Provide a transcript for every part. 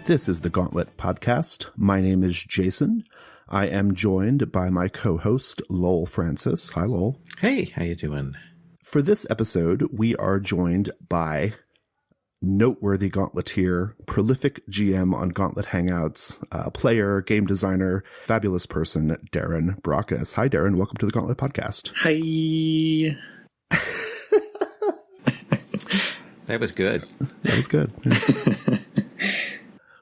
This is the Gauntlet podcast. My name is Jason. I am joined by my co-host, Lowell Francis. Hi, Lowell. Hey, how you doing? For this episode, we are joined by noteworthy Gauntleteer, prolific GM on Gauntlet Hangouts, player, game designer, fabulous person, Darren Brockus. Hi, Darren. Welcome to the Gauntlet podcast. Hi. That was good. That was good. Yeah.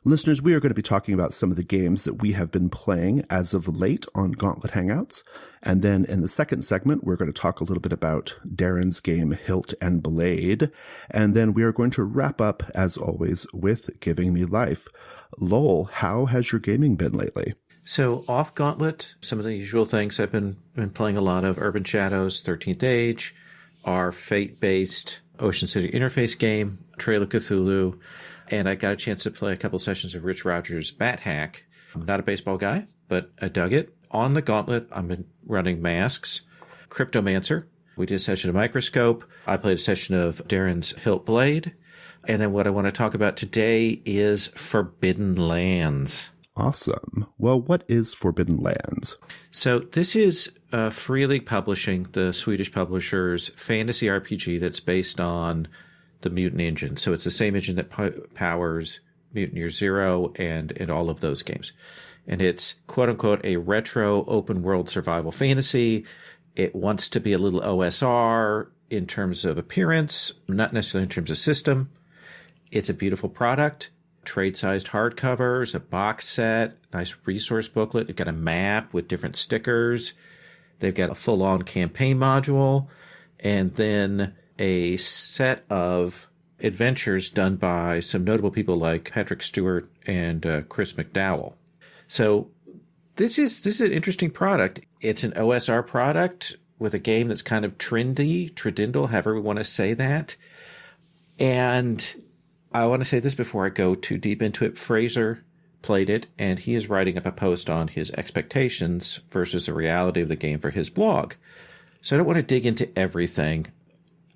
Listeners, we are going to be talking about some of the games that we have been playing as of late on Gauntlet Hangouts. And then in the second segment, we're going to talk a little bit about Darren's game, Hilt and Blade. And then we are going to wrap up, as always, with Giving Me Life. Lowell, how has your gaming been lately? So off Gauntlet, some of the usual things. I've been playing a lot of Urban Shadows, 13th Age, our Fate-based Ocean City interface game, Trail of Cthulhu. And I got a chance to play a couple sessions of Rich Rogers' Bat Hack. I'm not a baseball guy, but I dug it. On the Gauntlet, I've been running Masks, Cryptomancer. We did a session of Microscope. I played a session of Darren's Hilt Blade. And then what I want to talk about today is Forbidden Lands. Awesome. Well, what is Forbidden Lands? So this is Free League Publishing, the Swedish publisher's fantasy RPG that's based on the Mutant engine. So it's the same engine that powers Mutant Year Zero and all of those games. And it's quote unquote a retro open world survival fantasy. It wants to be a little OSR in terms of appearance, not necessarily in terms of system. It's a beautiful product, trade-sized hardcovers, a box set, nice resource booklet. They've got a map with different stickers. They've got a full-on campaign module, and then a set of adventures done by some notable people like Patrick Stewart and Chris McDowell. So this is an interesting product. It's an OSR product with a game that's kind of trendindle, however we want to say that. And I want to say this before I go too deep into it. Fraser played it, and he is writing up a post on his expectations versus the reality of the game for his blog. So I don't want to dig into everything.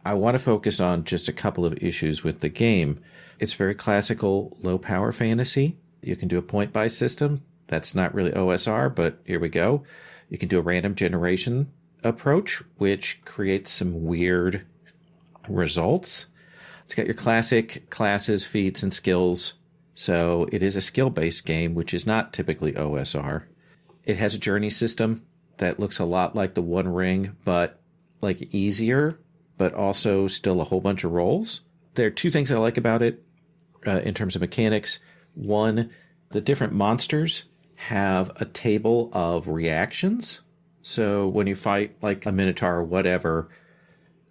I want to focus on just a couple of issues with the game. It's very classical low-power fantasy. You can do a point-buy system. That's not really OSR, but here we go. You can do a random generation approach, which creates some weird results. It's got your classic classes, feats, and skills. So it is a skill-based game, which is not typically OSR. It has a journey system that looks a lot like the One Ring, but like easier, but also still a whole bunch of roles. There are two things I like about it in terms of mechanics. One, the different monsters have a table of reactions. So when you fight like a Minotaur or whatever,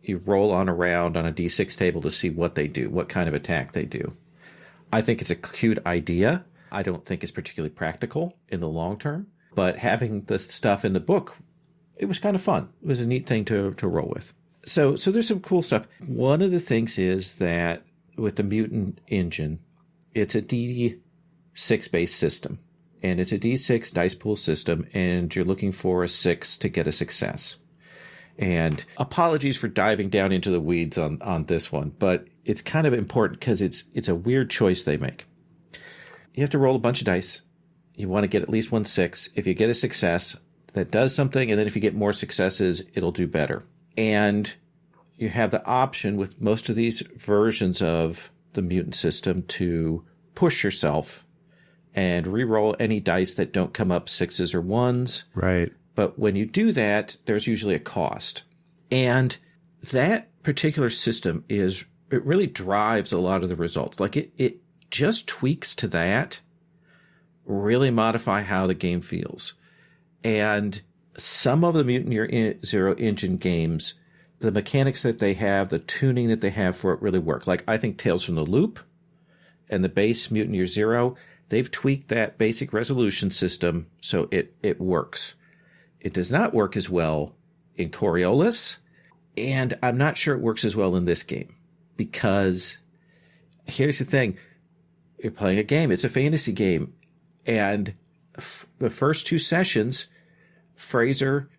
you roll on around on a D6 table to see what they do, what kind of attack they do. I think it's a cute idea. I don't think it's particularly practical in the long term. But having the stuff in the book, it was kind of fun. It was a neat thing to roll with. So there's some cool stuff. One of the things is that with the Mutant engine, it's a D6-based system. And it's a D6 dice pool system, and you're looking for a 6 to get a success. And apologies for diving down into the weeds on this one, but it's kind of important because it's a weird choice they make. You have to roll a bunch of dice. You want to get at least 1 6. If you get a success, that does something, and then if you get more successes, it'll do better. And you have the option with most of these versions of the Mutant system to push yourself and re-roll any dice that don't come up 6s or 1s. Right. But when you do that, there's usually a cost. And that particular system it really drives a lot of the results. Like it just tweaks to that, really modify how the game feels. And some of the Mutant Year Zero engine games, the mechanics that they have, the tuning that they have for it really work. Like I think Tales from the Loop and the base Mutant Year Zero, they've tweaked that basic resolution system so it works. It does not work as well in Coriolis, and I'm not sure it works as well in this game because here's the thing. You're playing a game. It's a fantasy game. And the first 2 sessions, Fraser,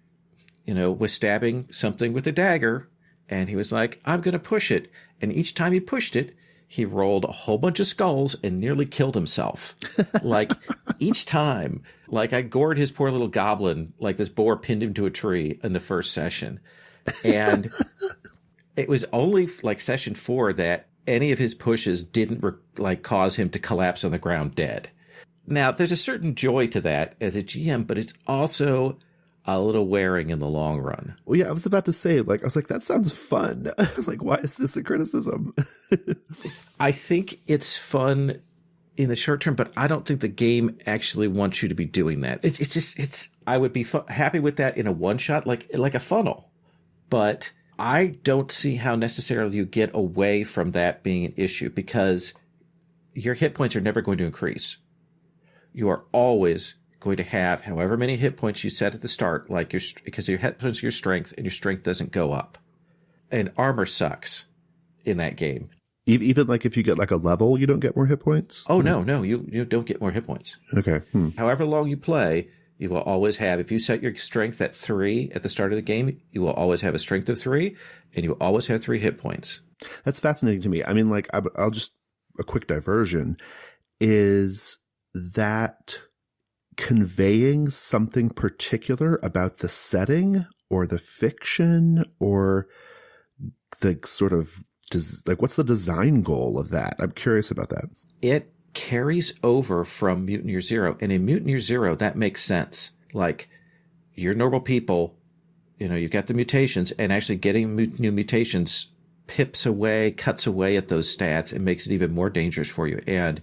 was stabbing something with a dagger, and he was like, I'm going to push it. And each time he pushed it, he rolled a whole bunch of skulls and nearly killed himself. Like, each time, like, I gored his poor little goblin, like this boar pinned him to a tree in the first session. And it was only like session 4 that any of his pushes didn't cause him to collapse on the ground dead. Now, there's a certain joy to that as a GM, but it's also a little wearing in the long run. Well, yeah, I was about to say, like, I was like, that sounds fun. Like, why is this a criticism? I think it's fun in the short term, but I don't think the game actually wants you to be doing that. I would be happy with that in a one shot, like a funnel. But I don't see how necessarily you get away from that being an issue, because your hit points are never going to increase. You are always going to have however many hit points you set at the start, because your hit points are your strength, and your strength doesn't go up. And armor sucks in that game. Even like if you get like a level, you don't get more hit points? Oh, no, you don't get more hit points. Okay. However long you play, you will always have, if you set your strength at 3 at the start of the game, you will always have a strength of 3, and you will always have 3 hit points. That's fascinating to me. I mean, like, I'll just, a quick diversion, is that conveying something particular about the setting or the fiction or the sort of, like, what's the design goal of that? I'm curious about that. It carries over from Mutant Year Zero. And in Mutant Year Zero, that makes sense. Like, you're normal people, you've got the mutations, and actually getting new mutations cuts away at those stats and makes it even more dangerous for you. And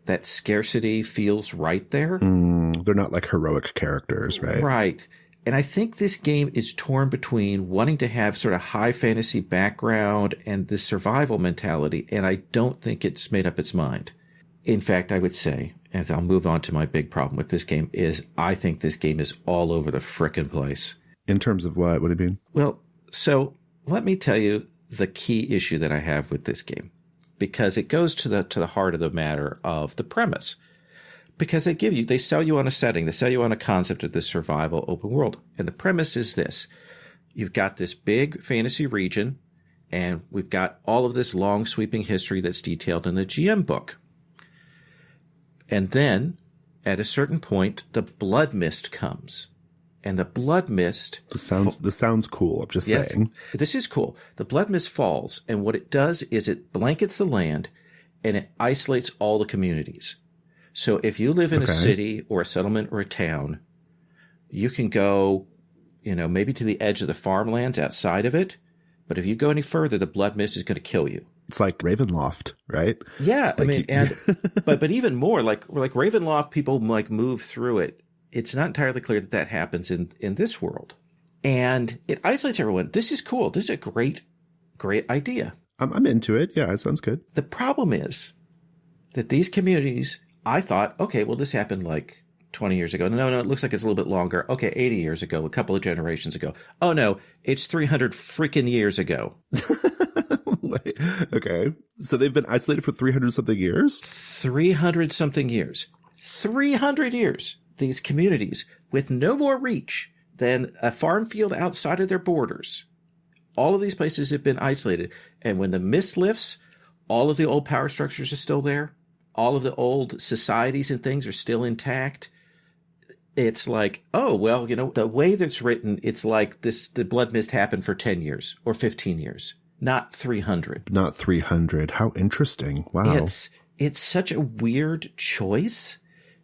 that scarcity feels right there. They're not like heroic characters, right? Right. And I think this game is torn between wanting to have sort of high fantasy background and this survival mentality, and I don't think it's made up its mind. In fact, I would say, as I'll move on to my big problem with this game, is I think this game is all over the frickin' place. In terms of what? What do you mean? Well, so let me tell you the key issue that I have with this game, because it goes to the heart of the matter of the premise. Because they sell you on a setting, they sell you on a concept of this survival open world. And the premise is this. You've got this big fantasy region, and we've got all of this long sweeping history that's detailed in the GM book. And then, at a certain point, the blood mist comes. And the blood mist... This sounds cool, I'm just saying. This is cool. The blood mist falls, and what it does is it blankets the land, and it isolates all the communities. So if you live in a city or a settlement or a town, you can go, maybe to the edge of the farmlands outside of it. But if you go any further, the blood mist is going to kill you. It's like Ravenloft, right? Yeah. But even more, like Ravenloft, people like move through it. It's not entirely clear that happens in this world. And it isolates everyone. This is cool. This is a great idea. I'm into it. Yeah, it sounds good. The problem is that these communities... I thought, okay, well, this happened like 20 years ago. No, it looks like it's a little bit longer. Okay, 80 years ago, a couple of generations ago. Oh, no, it's 300 freaking years ago. Wait, okay. So they've been isolated for 300-something years? 300-something years. 300 years. These communities with no more reach than a farm field outside of their borders. All of these places have been isolated. And when the mist lifts, all of the old power structures are still there. All of the old societies and things are still intact. It's like, oh, well, the way that's written, it's like the blood mist happened for 10 years or 15 years, not 300. Not 300. How interesting. Wow. It's such a weird choice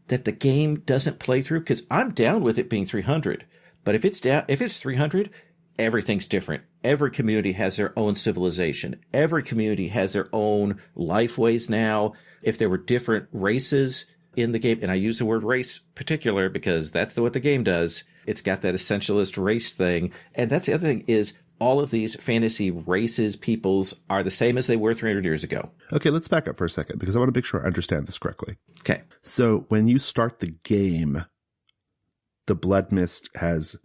that the game doesn't play through, because I'm down with it being 300. But if it's 300, everything's different. Every community has their own civilization. Every community has their own life ways now. If there were different races in the game, and I use the word race particular because that's what the game does. It's got that essentialist race thing. And that's the other thing is all of these fantasy races, peoples are the same as they were 300 years ago. Okay, let's back up for a second because I want to make sure I understand this correctly. Okay. So when you start the game, the blood mist has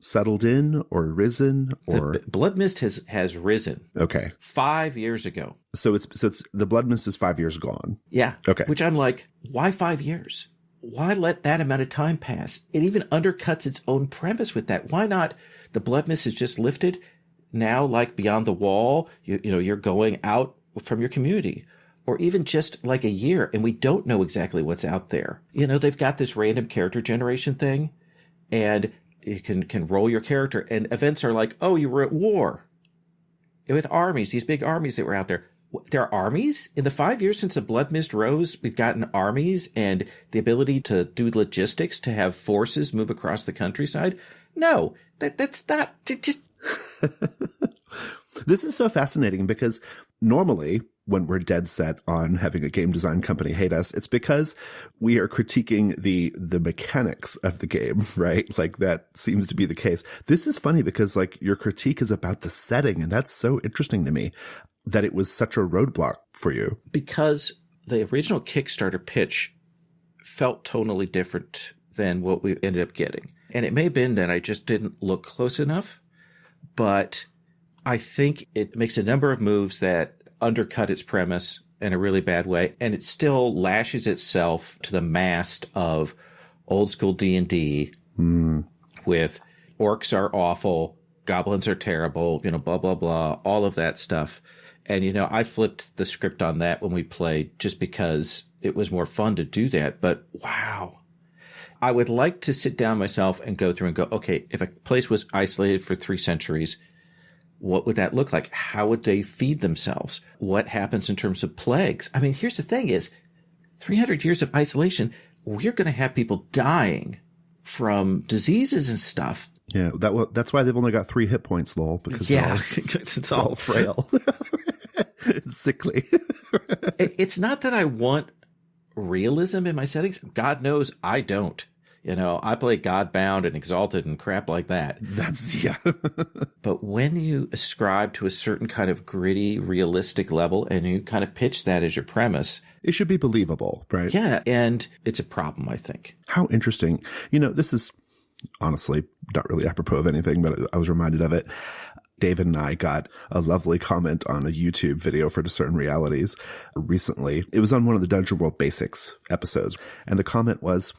settled in or risen, or the blood mist has risen. Okay. 5 years ago. So it's the blood mist is 5 years gone. Yeah. Okay. Which I'm like, why 5 years? Why let that amount of time pass? It even undercuts its own premise with that. Why not? The blood mist is just lifted now, like beyond the wall. You're going out from your community, or even just like a year, and we don't know exactly what's out there. You know, they've got this random character generation thing, and you can roll your character, and events are like, oh, you were at war with armies, these big armies that were out there. There are armies? In the 5 years since the Blood Mist rose, we've gotten armies and the ability to do logistics, to have forces move across the countryside? No, that's not just... This is so fascinating because normally when we're dead set on having a game design company hate us, it's because we are critiquing the mechanics of the game, right? Like that seems to be the case. This is funny because like your critique is about the setting, and that's so interesting to me that it was such a roadblock for you. Because the original Kickstarter pitch felt tonally different than what we ended up getting. And it may have been that I just didn't look close enough, but I think it makes a number of moves that undercut its premise in a really bad way, and it still lashes itself to the mast of old school D&D with orcs are awful, goblins are terrible, you know, blah, blah, blah, all of that stuff. And, you know, I flipped the script on that when we played just because it was more fun to do that. But wow, I would like to sit down myself and go through and go, okay, if a place was isolated for 3 centuries, what would that look like? How would they feed themselves? What happens in terms of plagues? I mean, here's the thing is 300 years of isolation, we're going to have people dying from diseases and stuff. Yeah, that's why they've only got 3 hit points, lol, because it's all frail. It's sickly. It's not that I want realism in my settings. God knows I don't. You know, I play Godbound and Exalted and crap like that. Yeah. But when you ascribe to a certain kind of gritty, realistic level and you kind of pitch that as your premise, it should be believable, right? Yeah, and it's a problem, I think. How interesting. You know, this is honestly not really apropos of anything, but I was reminded of it. David and I got a lovely comment on a YouTube video for Discern Realities recently. It was on one of the Dungeon World Basics episodes. And the comment was,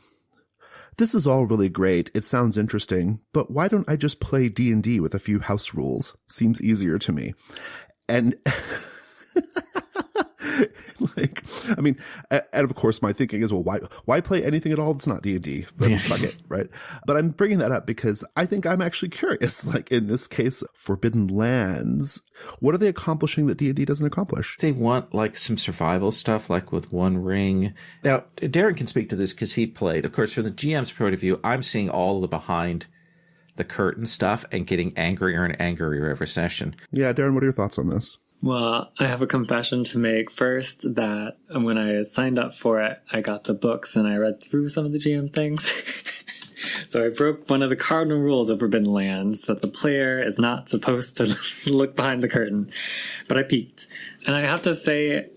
"This is all really great. It sounds interesting, but why don't I just play D&D with a few house rules? Seems easier to me." And like, I mean, and of course my thinking is, well, why play anything at all that's not D&D? Fuck it, right? But I'm bringing that up because I think I'm actually curious. Like in this case, Forbidden Lands, what are they accomplishing that D&D doesn't accomplish? They want like some survival stuff, like with One Ring. Now, Darren can speak to this because he played. Of course, from the GM's point of view, I'm seeing all the behind the curtain stuff and getting angrier and angrier every session. Yeah, Darren, what are your thoughts on this? Well, I have a confession to make. First, that when I signed up for it, I got the books and I read through some of the GM things. So I broke one of the cardinal rules of Forbidden Lands, that the player is not supposed to look behind the curtain. But I peeked. And I have to say,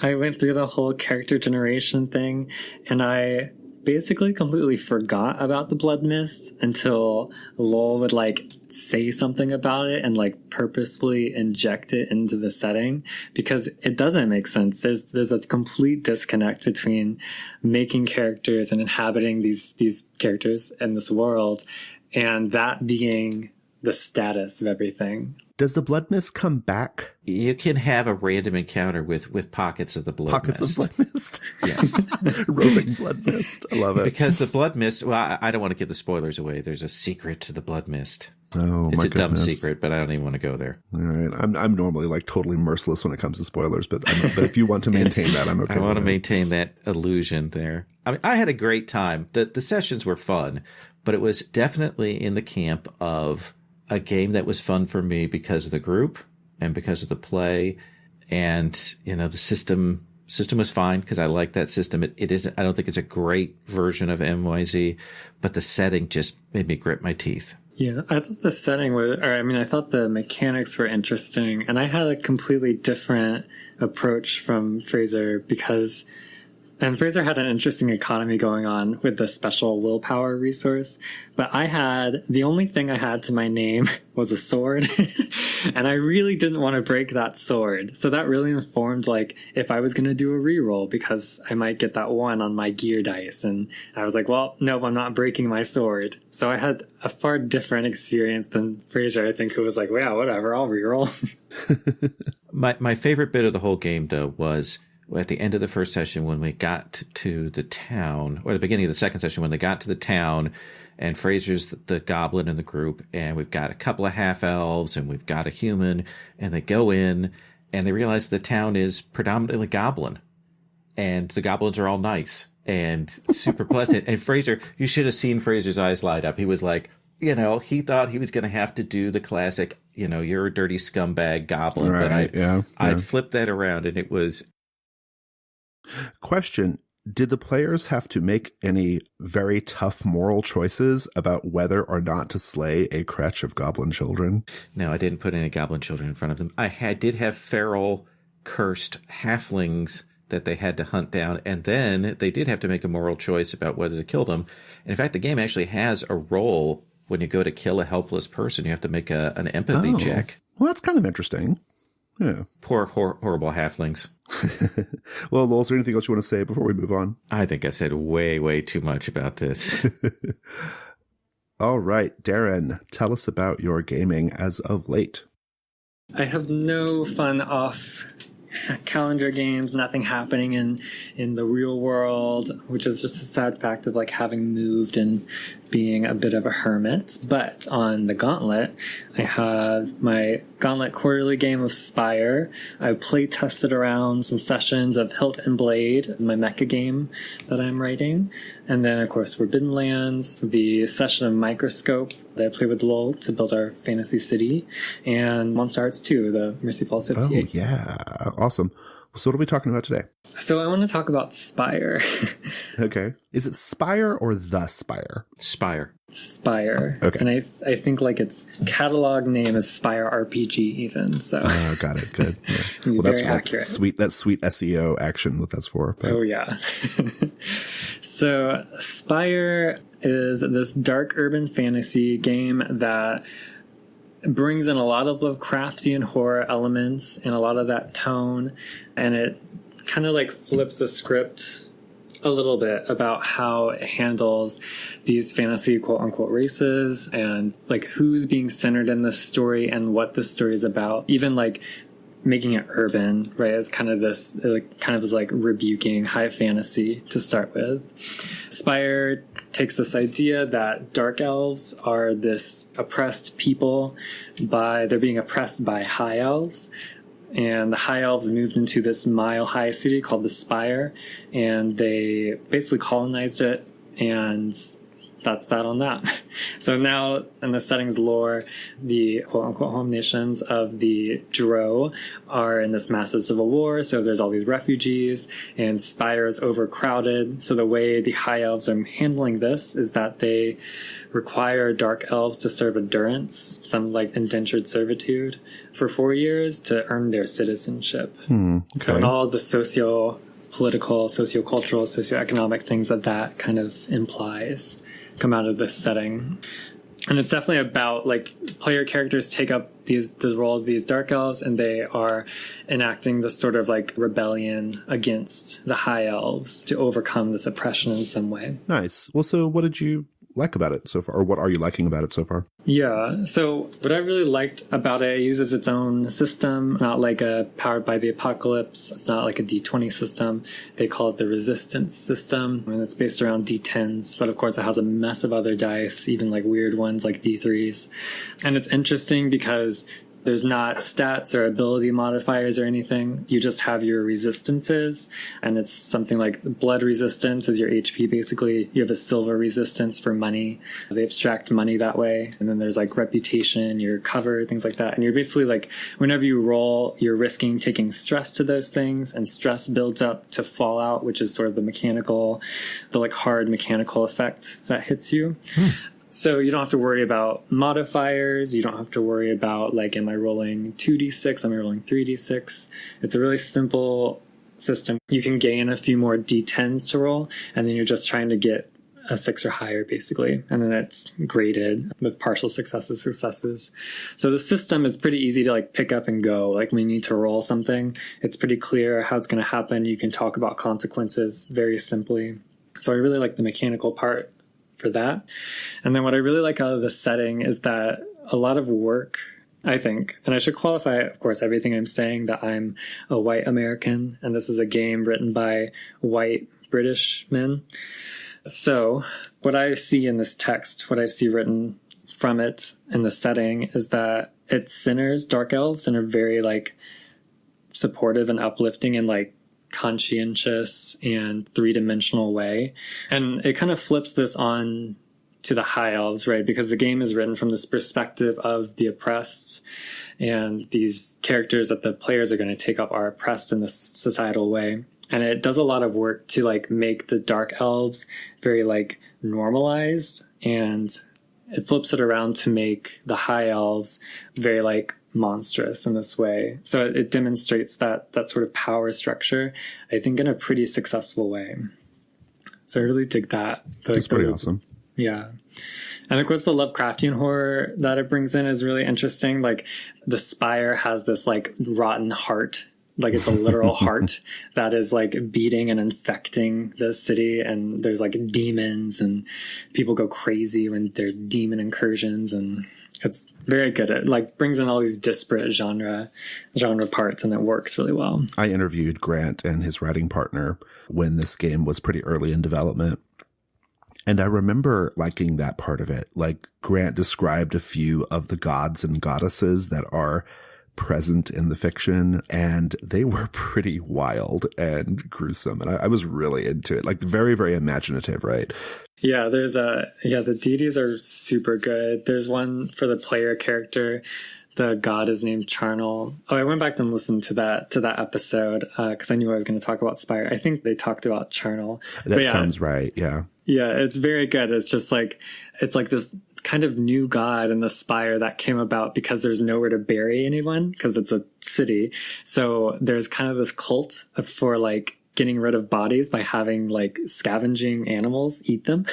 I went through the whole character generation thing, and I basically completely forgot about the Blood Mist until Lowell would like say something about it and like purposefully inject it into the setting, because it doesn't make sense. There's a complete disconnect between making characters and inhabiting these characters in this world, and that being the status of everything. Does the Blood Mist come back? You can have a random encounter with pockets of the Blood Mist. Pockets of Blood Mist? Yes. Roving Blood Mist. I love it. Because the Blood Mist, well, I don't want to give the spoilers away. There's a secret to the Blood Mist. Oh, it's my a goodness. Dumb secret, but I don't even want to go there. All right. I'm normally like totally merciless when it comes to spoilers, but if you want to maintain that, I'm okay. I want to maintain that illusion there. I mean, I had a great time. The sessions were fun, but it was definitely in the camp of a game that was fun for me because of the group and because of the play, and you know, the system was fine because I like that system. It isn't. I don't think it's a great version of MYZ, but the setting just made me grit my teeth. Yeah, I thought the setting I thought the mechanics were interesting, and I had a completely different approach from Fraser because And Fraser had an interesting economy going on with the special willpower resource. But the only thing I had to my name was a sword. And I really didn't want to break that sword. So that really informed, like, if I was going to do a reroll, because I might get that 1 on my gear dice. And I was like, well, nope, I'm not breaking my sword. So I had a far different experience than Fraser, I think, who was like, well, yeah, whatever, I'll reroll. My favorite bit of the whole game, though, was at the end of the first session when we got to the town, or the beginning of the second session when they got to the town, and Fraser's the goblin in the group, and we've got a couple of half-elves, and we've got a human, and they go in, and they realize the town is predominantly goblin, and the goblins are all nice and super pleasant. And Fraser, you should have seen Fraser's eyes light up. He was like, he thought he was going to have to do the classic, you're a dirty scumbag goblin. Right, but I'd flipped that around, and it was... Question. Did the players have to make any very tough moral choices about whether or not to slay a crutch of goblin children? No, I didn't put any goblin children in front of them. I did have feral, cursed halflings that they had to hunt down, and then they did have to make a moral choice about whether to kill them. And in fact, the game actually has a roll when you go to kill a helpless person. You have to make an empathy check. Well, that's kind of interesting. Yeah. Poor, horrible halflings. Well, Lowell, is there anything else you want to say before we move on? I think I said way, way too much about this. All right, Darren, tell us about your gaming as of late. I have no fun off calendar games, nothing happening in the real world, which is just a sad fact of like having moved and being a bit of a hermit. But on the Gauntlet, I had my Gauntlet quarterly game of Spire. I play tested around some sessions of Hilt and Blade, my mecha game that I'm writing. And then, of course, Forbidden Lands, the session of Microscope that I played with Lowell to build our fantasy city, and Monster Hearts 2, the Mercy Falls 58. Oh, yeah. Awesome. So what are we talking about today? So I want to talk about Spire. Okay. Is it Spire or The Spire? Spire. Okay. And I think like its catalog name is Spire RPG even. So got it. Good. Yeah. Well, that's accurate. That sweet SEO action that that's for. But. Oh yeah. So Spire is this dark urban fantasy game that brings in a lot of Lovecraftian horror elements and a lot of that tone, and it kind of like flips the script a little bit about how it handles these fantasy quote-unquote races and like who's being centered in this story and what this story is about. Even like making it urban, right, is kind of this, it kind of is like rebuking high fantasy to start with. Spire takes this idea that dark elves are this oppressed people they're being oppressed by high elves. And the high elves moved into this mile-high city called the Spire, and they basically colonized it, and that's that on that. So now, in the settings lore, the quote-unquote home nations of the Dro are in this massive civil war, so there's all these refugees, and Spire is overcrowded. So the way the high elves are handling this is that they require dark elves to serve a durance, some like indentured servitude, for 4 years to earn their citizenship. Okay. So and all the socio-political, socio-cultural, socio-economic things that kind of implies come out of this setting. And it's definitely about like player characters take up the role of these dark elves, and they are enacting this sort of like rebellion against the high elves to overcome this oppression in some way. Nice. Well, so what did you like about it so far, or what are you liking about it so far? Yeah, so what I really liked about it uses its own system, not like a powered by the apocalypse. It's not like a D20 system. They call it the resistance system, and it's based around D10s, but of course it has a mess of other dice, even like weird ones like D3s. And it's interesting because there's not stats or ability modifiers or anything. You just have your resistances, and it's something like blood resistance is your HP, basically. You have a silver resistance for money. They abstract money that way. And then there's like reputation, your cover, things like that. And you're basically like, whenever you roll, you're risking taking stress to those things, and stress builds up to fallout, which is sort of the like hard mechanical effect that hits you. So you don't have to worry about modifiers. You don't have to worry about like, am I rolling 2d6? Am I rolling 3d6? It's a really simple system. You can gain a few more D10s to roll, and then you're just trying to get a 6 or higher, basically. And then it's graded with partial successes. So the system is pretty easy to like pick up and go. Like when you need to roll something, it's pretty clear how it's going to happen. You can talk about consequences very simply. So I really like the mechanical part for that. And then what I really like out of the setting is that a lot of work, I think, and I should qualify, of course, everything I'm saying, that I'm a white American, and this is a game written by white British men. So what I see in this text, what I see written from it in the setting, is that it centers dark elves in a very like supportive and uplifting and like conscientious and three-dimensional way. And it kind of flips this on to the high elves, right? Because the game is written from this perspective of the oppressed, and these characters that the players are going to take up are oppressed in this societal way. And it does a lot of work to like make the dark elves very like normalized, and it flips it around to make the high elves very like monstrous in this way. So it demonstrates that sort of power structure, I think, in a pretty successful way. So I really dig that. That's pretty awesome. Yeah. And of course the Lovecraftian horror that it brings in is really interesting. Like the Spire has this like rotten heart, like it's a literal heart that is like beating and infecting the city, and there's like demons and people go crazy when there's demon incursions, and it's very good. It like brings in all these disparate genre parts, and it works really well. I interviewed Grant and his writing partner when this game was pretty early in development. And I remember liking that part of it. Like Grant described a few of the gods and goddesses that are present in the fiction, and they were pretty wild and gruesome. And I was really into it. Like very, very imaginative, right? Yeah, the deities are super good. There's one for the player character. The god is named Charnel. Oh, I went back and listened to that episode because I knew I was going to talk about Spire. I think they talked about Charnel. That sounds right. Yeah. Yeah, it's very good. It's just like, it's like this kind of new god in the Spire that came about because there's nowhere to bury anyone because it's a city. So there's kind of this cult for like getting rid of bodies by having like scavenging animals eat them.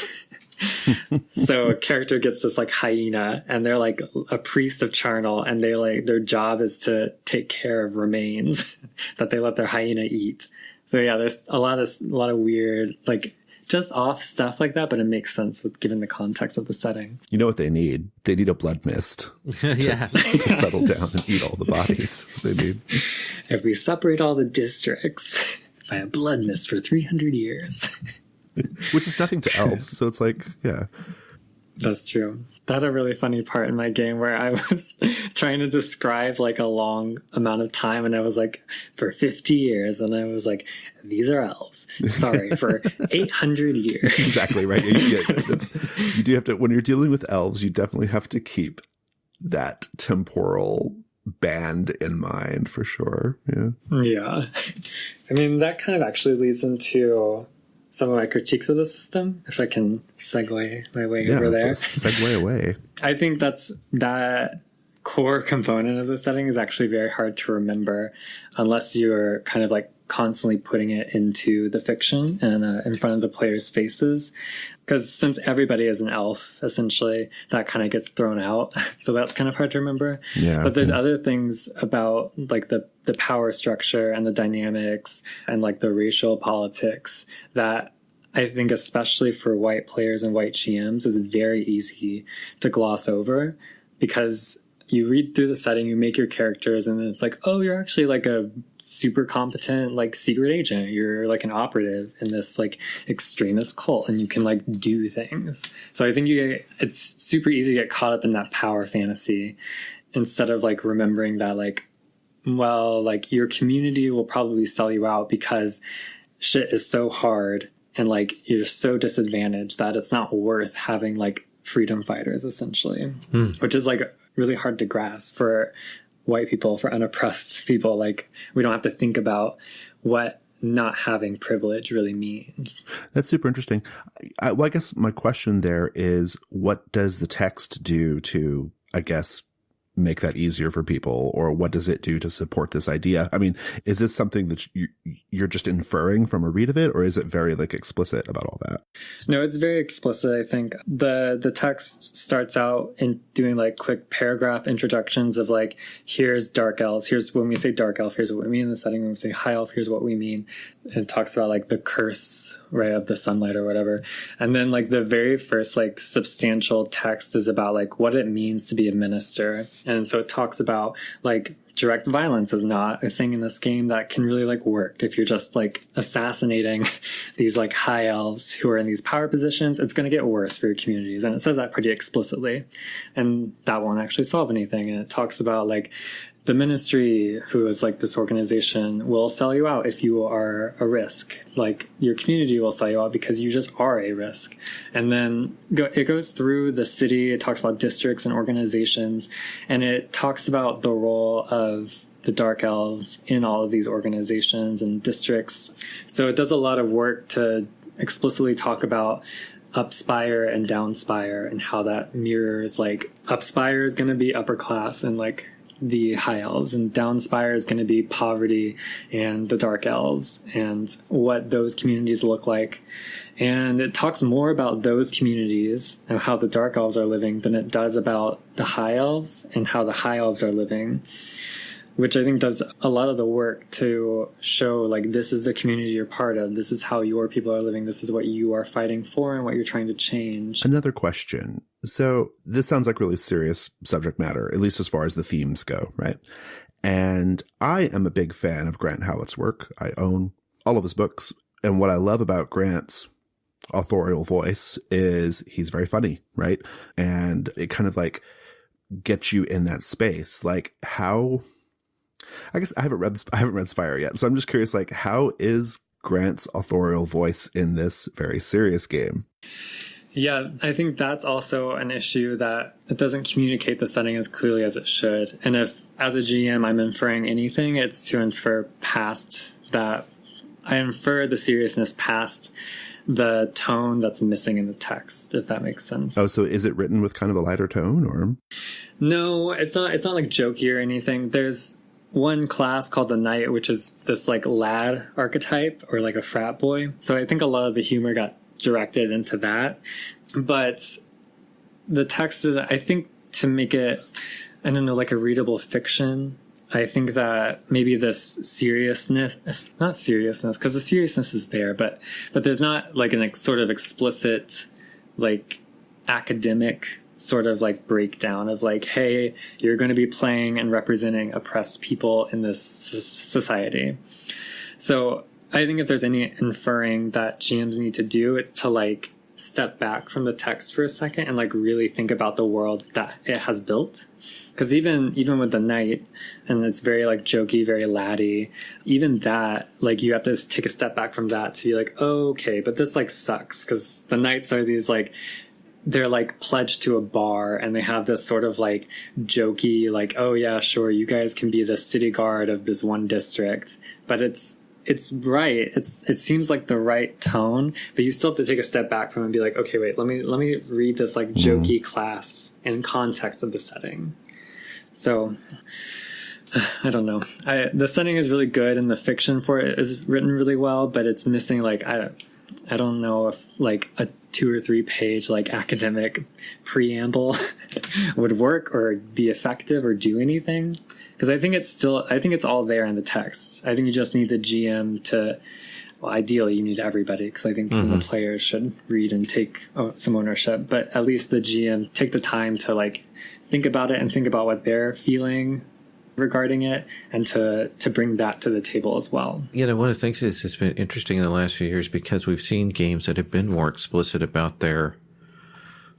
So a character gets this like hyena, and they're like a priest of Charnel, and they like their job is to take care of remains that they let their hyena eat. So yeah, there's a lot of weird like just off stuff like that, but it makes sense given the context of the setting. You know what they need? They need a blood mist yeah. to settle down and eat all the bodies. That's what they need. If we separate all the districts by a blood mist for 300 years. Which is nothing to elves, so it's like, yeah. That's true. That had a really funny part in my game where I was trying to describe like a long amount of time, and I was like, for 50 years, and I was like, these are elves. Sorry, for 800 years. Exactly, right. You do have to, when you're dealing with elves, you definitely have to keep that temporal band in mind for sure. Yeah. Yeah. I mean, that kind of actually leads into some of my critiques of the system, if I can segue my way over there. Segue away. I think that core component of the setting is actually very hard to remember unless you're kind of like constantly putting it into the fiction and in front of the players' faces. Because since everybody is an elf, essentially, that kind of gets thrown out. So that's kind of hard to remember. Yeah. But there's other things about like the power structure and the dynamics and like the racial politics that I think, especially for white players and white GMs, is very easy to gloss over, because you read through the setting, you make your characters, and then it's like, oh, you're actually like a super competent like secret agent. You're like an operative in this like extremist cult, and you can like do things. So I think it's super easy to get caught up in that power fantasy instead of like remembering that like, well, like your community will probably sell you out because shit is so hard and like you're so disadvantaged that it's not worth having like freedom fighters, essentially, which is like really hard to grasp for white people, for unoppressed people. Like we don't have to think about what not having privilege really means. That's super interesting. Well, I guess my question there is, what does the text do to, I guess, make that easier for people, or what does it do to support this idea? I mean, is this something that you're just inferring from a read of it, or is it very like explicit about all that? No, it's very explicit. I think the text starts out in doing like quick paragraph introductions of like, here's dark elves. Here's when we say dark elf, here's what we mean in the setting. When we say high elf, here's what we mean. And it talks about like the curse, right, of the sunlight or whatever. And then like the very first like substantial text is about like what it means to be a minister. And so it talks about like direct violence is not a thing in this game that can really like work. If you're just like assassinating these like high elves who are in these power positions, it's going to get worse for your communities. And it says that pretty explicitly. And that won't actually solve anything. And it talks about like the ministry, who is like this organization, will sell you out if you are a risk. Like your community will sell you out because you just are a risk. And then it goes through the city. It talks about districts and organizations, and it talks about the role of the dark elves in all of these organizations and districts. So it does a lot of work to explicitly talk about up Spire and down Spire and how that mirrors like up Spire is going to be upper class and like the high elves, and down Spire is going to be poverty and the dark elves, and what those communities look like. And it talks more about those communities and how the dark elves are living than it does about the high elves and how the high elves are living, which I think does a lot of the work to show like, this is the community you're part of. This is how your people are living. This is what you are fighting for and what you're trying to change. Another question. So this sounds like really serious subject matter, at least as far as the themes go, right? And I am a big fan of Grant Howlett's work. I own all of his books. And what I love about Grant's authorial voice is he's very funny, right? And it kind of like gets you in that space. Like how, I guess I haven't read Spire yet. So I'm just curious, like, how is Grant's authorial voice in this very serious game? Yeah, I think that's also an issue, that it doesn't communicate the setting as clearly as it should. And if, as a GM, I'm inferring anything, it's to infer past that. I infer the seriousness past the tone that's missing in the text, if that makes sense. Oh, so is it written with kind of a lighter tone, or? No, it's not like jokey or anything. There's one class called the Knight, which is this like lad archetype, or like a frat boy. So I think a lot of the humor got directed into that. But the text is, I think, to make it, I don't know, like a readable fiction, I think that maybe this seriousness, not seriousness, because the seriousness is there, but there's not like an sort of explicit, like academic sort of like breakdown of like, hey, you're going to be playing and representing oppressed people in this society. So I think if there's any inferring that GMs need to do, it's to like step back from the text for a second and like really think about the world that it has built. Because even with the Knight, and it's very like jokey, very laddie, even that, like you have to take a step back from that to be like, oh, okay, but this like sucks. Because the Knights are these like, they're like pledged to a bar, and they have this sort of like jokey, like, oh yeah, sure, you guys can be the city guard of this one district. But it's right. It seems like the right tone, but you still have to take a step back from it and be like, okay, wait, let me read this like jokey class in context of the setting. So I don't know. The setting is really good, and the fiction for it is written really well, but it's missing like, I don't know if like a 2 or 3 page like academic preamble would work or be effective or do anything. Because I think it's all there in the text. I think you just need the GM to, well, ideally you need everybody, because I think the players should read and take some ownership. But at least the GM take the time to like think about it and think about what they're feeling regarding it, and to bring that to the table as well. You know, one of the things is it's been interesting in the last few years, because we've seen games that have been more explicit about their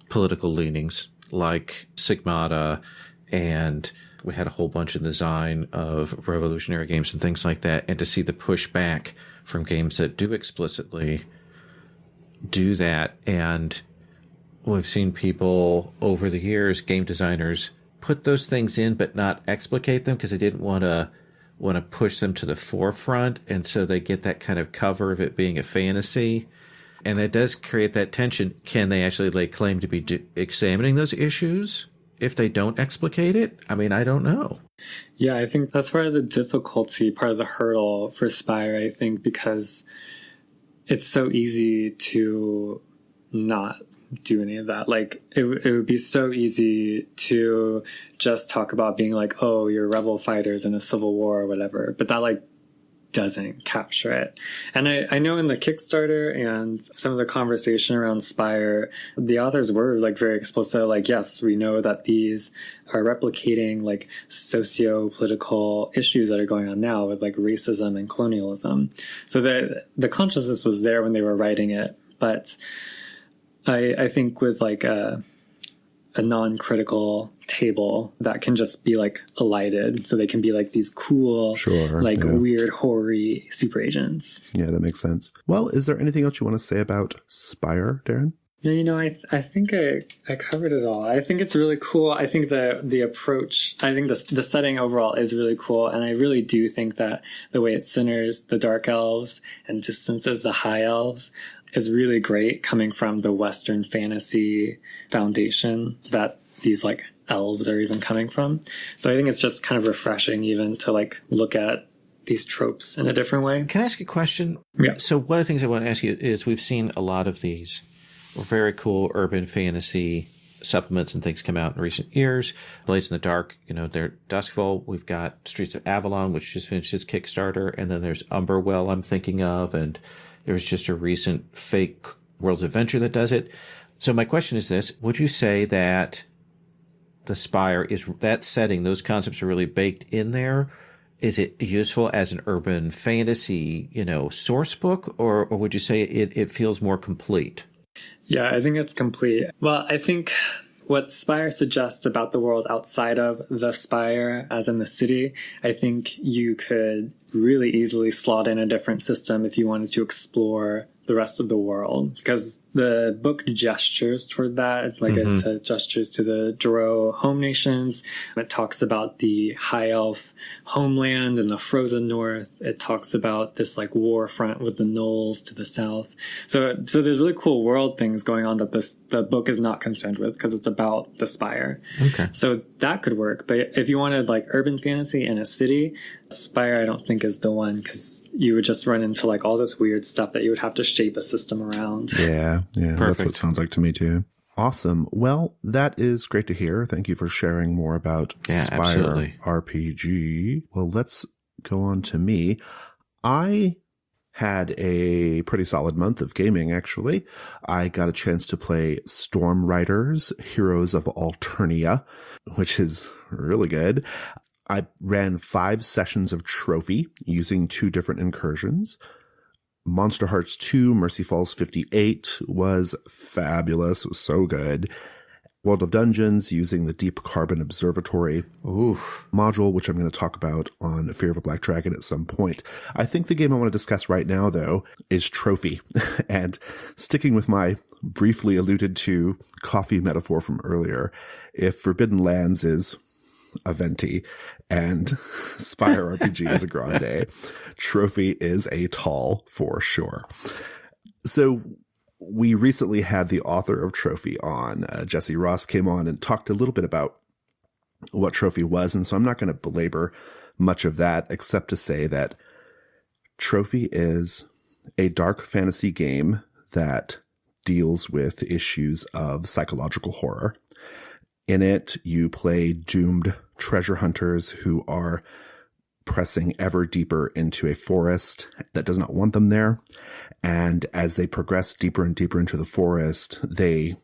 political leanings, like Sigmata, and we had a whole bunch in the design of revolutionary games and things like that. And to see the pushback from games that do explicitly do that. And we've seen people over the years, game designers, put those things in but not explicate them, because they didn't want to push them to the forefront. And so they get that kind of cover of it being a fantasy. And it does create that tension. Can they actually lay claim to be examining those issues if they don't explicate it? I mean, I don't know. Yeah, I think that's part of the difficulty, part of the hurdle for Spire, I think, because it's so easy to not do any of that. Like, it would be so easy to just talk about being like, oh, you're rebel fighters in a civil war or whatever, but that, like, doesn't capture it. And I know in the Kickstarter and some of the conversation around Spire, the authors were like very explicit, like, yes, we know that these are replicating like socio-political issues that are going on now with like racism and colonialism. So the consciousness was there when they were writing it. But I think with like a non-critical table that can just be like elided, so they can be like these cool, weird, hoary super agents. Yeah, that makes sense. Well, is there anything else you want to say about Spire, Darren? No, I think I covered it all. I think it's really cool. I think the approach, I think the setting overall is really cool. And I really do think that the way it centers the dark elves and distances the high elves is really great, coming from the Western fantasy foundation that these like elves are even coming from. So I think it's just kind of refreshing even to like look at these tropes in a different way. Can I ask you a question? Yeah. So one of the things I want to ask you is, we've seen a lot of these very cool urban fantasy supplements and things come out in recent years. Blades in the Dark, they're Duskfall. We've got Streets of Avalon, which just finished its Kickstarter. And then there's Umberwell I'm thinking of. And there's just a recent fake World's Adventure that does it. So my question is this: would you say that the Spire is that setting, those concepts are really baked in there? Is it useful as an urban fantasy, source book, or would you say it feels more complete? Yeah, I think it's complete. Well, I think what Spire suggests about the world outside of the Spire, as in the city, I think you could really easily slot in a different system if you wanted to explore the rest of the world, because the book gestures toward that. Like it gestures to the Duro home nations. It talks about the high elf homeland and the frozen north. It talks about this like war front with the gnolls to the south. So there's really cool world things going on that the book is not concerned with, because it's about the Spire. Okay. So that could work. But if you wanted like urban fantasy in a city, Spire I don't think is the one, because you would just run into like all this weird stuff that you would have to shape a system around. Yeah, Perfect. That's what it sounds like to me too. Awesome. Well, that is great to hear. Thank you for sharing more about Spire absolutely. RPG. Well, let's go on to me. I had a pretty solid month of gaming, actually. I got a chance to play Storm Riders, Heroes of Alternia, which is really good. I ran 5 sessions of Trophy using 2 different incursions. Monster Hearts 2 Mercy Falls 58 was fabulous. It was so good. World of Dungeons using the Deep Carbon Observatory module, which I'm going to talk about on Fear of a Black Dragon at some point. I think the game I want to discuss right now, though, is Trophy. And sticking with my briefly alluded to coffee metaphor from earlier, if Forbidden Lands is a venti and Spire RPG is a grande, Trophy is a tall for sure. So we recently had the author of Trophy on. Jesse Ross came on and talked a little bit about what Trophy was, and so I'm not going to belabor much of that except to say that Trophy is a dark fantasy game that deals with issues of psychological horror. In it, you play doomed treasure hunters who are pressing ever deeper into a forest that does not want them there. And as they progress deeper and deeper into the forest, they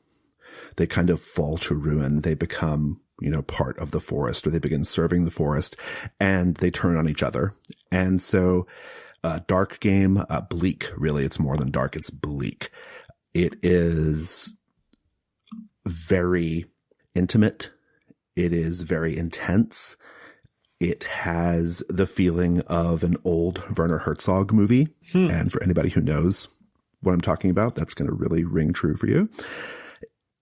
kind of fall to ruin. They become, part of the forest, or they begin serving the forest, and they turn on each other. And so dark game, bleak, really. It's more than dark. It's bleak. It is very intimate. It is very intense. It has the feeling of an old Werner Herzog movie. And for anybody who knows what I'm talking about, that's going to really ring true for you.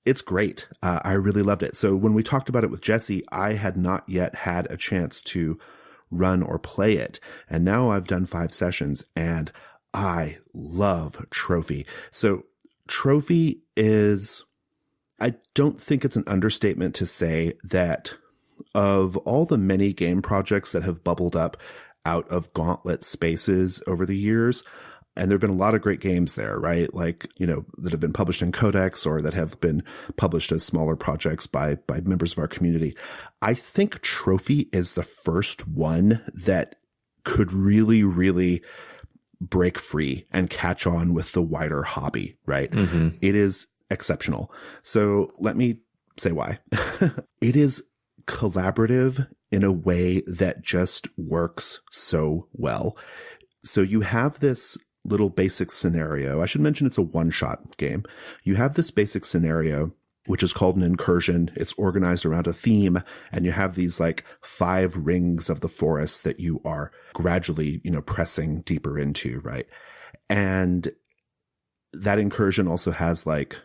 It's great. I really loved it. So when we talked about it with Jesse, I had not yet had a chance to run or play it. And now I've done 5 sessions and I love Trophy. So Trophy is I don't think it's an understatement to say that of all the many game projects that have bubbled up out of Gauntlet spaces over the years, and there have been a lot of great games there, right? Like, you know, that have been published in Codex or that have been published as smaller projects by members of our community. I think Trophy is the first one that could really, really break free and catch on with the wider hobby, right? Mm-hmm. It is exceptional. So let me say why. It is collaborative in a way that just works so well. So you have this little basic scenario. I should mention it's a one-shot game. You have this basic scenario, which is called an incursion. It's organized around a theme, and you have these like 5 rings of the forest that you are gradually, you know, pressing deeper into, right? And that incursion also has like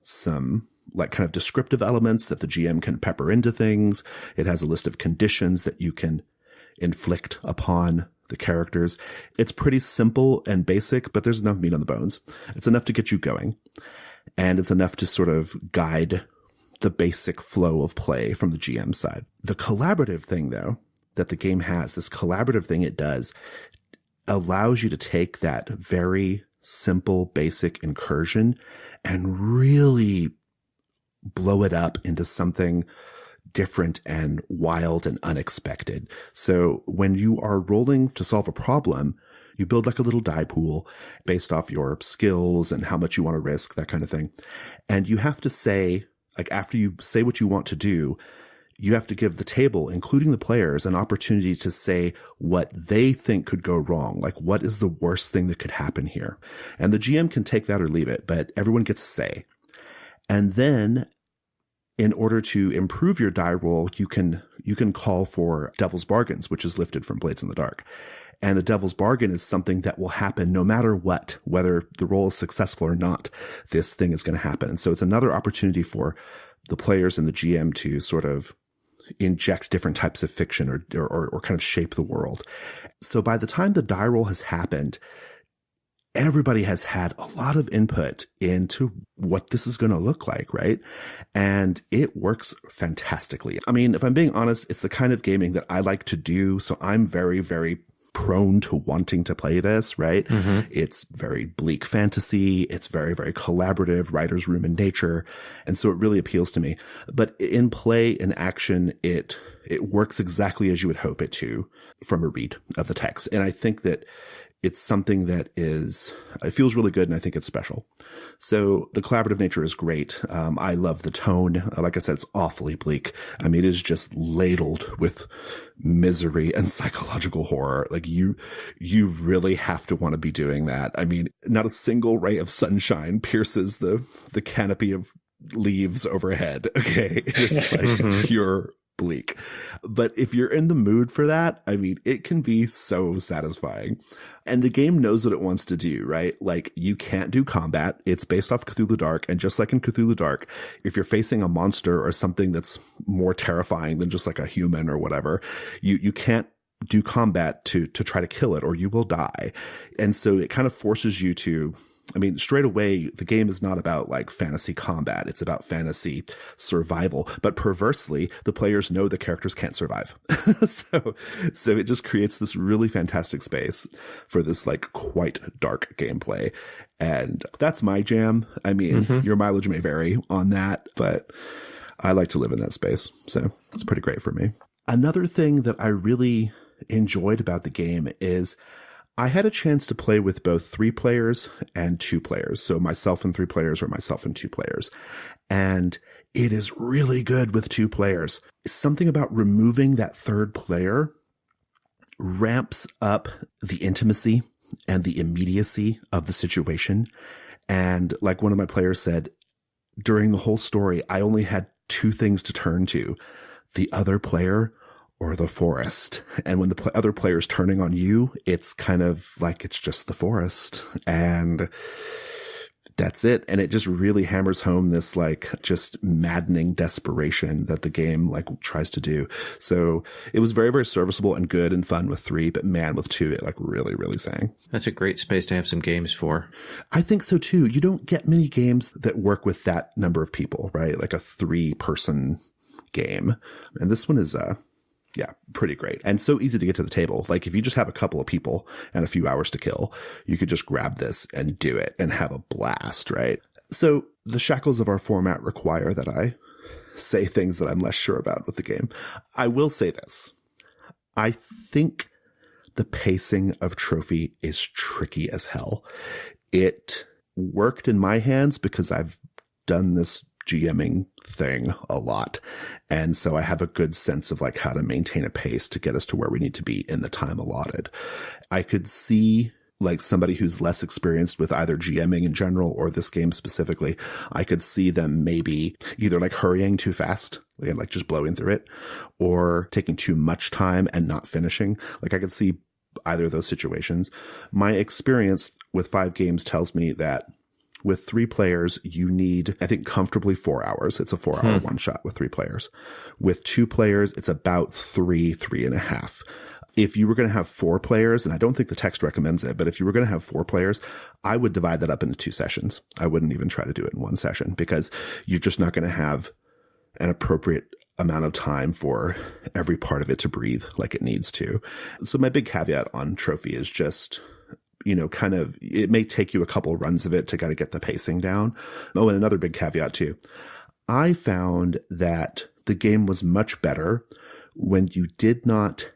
some like kind of descriptive elements that the GM can pepper into things. It has a list of conditions that you can inflict upon the characters. It's pretty simple and basic, but there's enough meat on the bones. It's enough to get you going. And it's enough to sort of guide the basic flow of play from the GM side. The collaborative thing, though, that the game has, this collaborative thing it does, allows you to take that very simple, basic incursion and really blow it up into something different and wild and unexpected. So when you are rolling to solve a problem, you build like a little die pool based off your skills and how much you want to risk, that kind of thing. And you have to say, like, after you say what you want to do, you have to give the table, including the players, an opportunity to say what they think could go wrong. Like, what is the worst thing that could happen here? And the GM can take that or leave it, but everyone gets a say. And then in order to improve your die roll, you can call for Devil's Bargains, which is lifted from Blades in the Dark. And the Devil's Bargain is something that will happen no matter what, whether the roll is successful or not. This thing is going to happen. And so it's another opportunity for the players and the GM to sort of inject different types of fiction or kind of shape the world. So by the time the die roll has happened, everybody has had a lot of input into what this is going to look like, right? And it works fantastically. I mean, if I'm being honest, it's the kind of gaming that I like to do. So I'm very, very prone to wanting to play this, right? Mm-hmm. It's very bleak fantasy. It's very, very collaborative, writer's room in nature. And so it really appeals to me. But in play, in action, it works exactly as you would hope it to from a read of the text. And I think that it's something that it feels really good, and I think it's special. So the collaborative nature is great. I love the tone. Like I said, it's awfully bleak. I mean, it is just ladled with misery and psychological horror. Like you really have to want to be doing that. I mean, not a single ray of sunshine pierces the canopy of leaves overhead. Okay. It's like pure bleak. But if you're in the mood for that, I mean, it can be so satisfying. And the game knows what it wants to do, right? Like, you can't do combat. It's based off Cthulhu Dark. And just like in Cthulhu Dark, if you're facing a monster or something that's more terrifying than just like a human or whatever, you can't do combat to try to kill it, or you will die. And so it kind of forces you to, I mean, straight away, the game is not about like fantasy combat. It's about fantasy survival. But perversely, the players know the characters can't survive. So it just creates this really fantastic space for this like quite dark gameplay. And that's my jam. I mean, your mileage may vary on that, but I like to live in that space. So it's pretty great for me. Another thing that I really enjoyed about the game is I had a chance to play with both 3 players and 2 players. So myself and 3 players, or myself and 2 players. And it is really good with 2 players. Something about removing that 3rd player ramps up the intimacy and the immediacy of the situation. And like one of my players said, during the whole story, I only had 2 things to turn to: the other player or the forest. And when the other player's turning on you, it's kind of like it's just the forest. And that's it. And it just really hammers home this like just maddening desperation that the game like tries to do. So it was very, very serviceable and good and fun with 3, but man, with 2, it like really, really sang. That's a great space to have some games for. I think so too. You don't get many games that work with that number of people, right? Like a 3-person game. And this one is, pretty great. And so easy to get to the table. Like if you just have a couple of people and a few hours to kill, you could just grab this and do it and have a blast, right? So the shackles of our format require that I say things that I'm less sure about with the game. I will say this. I think the pacing of Trophy is tricky as hell. It worked in my hands because I've done this GMing thing a lot. And so I have a good sense of like how to maintain a pace to get us to where we need to be in the time allotted. I could see like somebody who's less experienced with either GMing in general or this game specifically, I could see them maybe either like hurrying too fast and like just blowing through it, or taking too much time and not finishing. Like I could see either of those situations. My experience with 5 games tells me that with 3 players, you need, I think, comfortably 4 hours. It's a 4-hour one shot with 3 players. With 2 players, it's about 3.5. If you were going to have 4 players, and I don't think the text recommends it, but if you were going to have 4 players, I would divide that up into 2 sessions. I wouldn't even try to do it in 1 session because you're just not going to have an appropriate amount of time for every part of it to breathe like it needs to. So my big caveat on Trophy is just, kind of, it may take you a couple runs of it to kind of get the pacing down. Oh, and another big caveat too. I found that the game was much better when you did not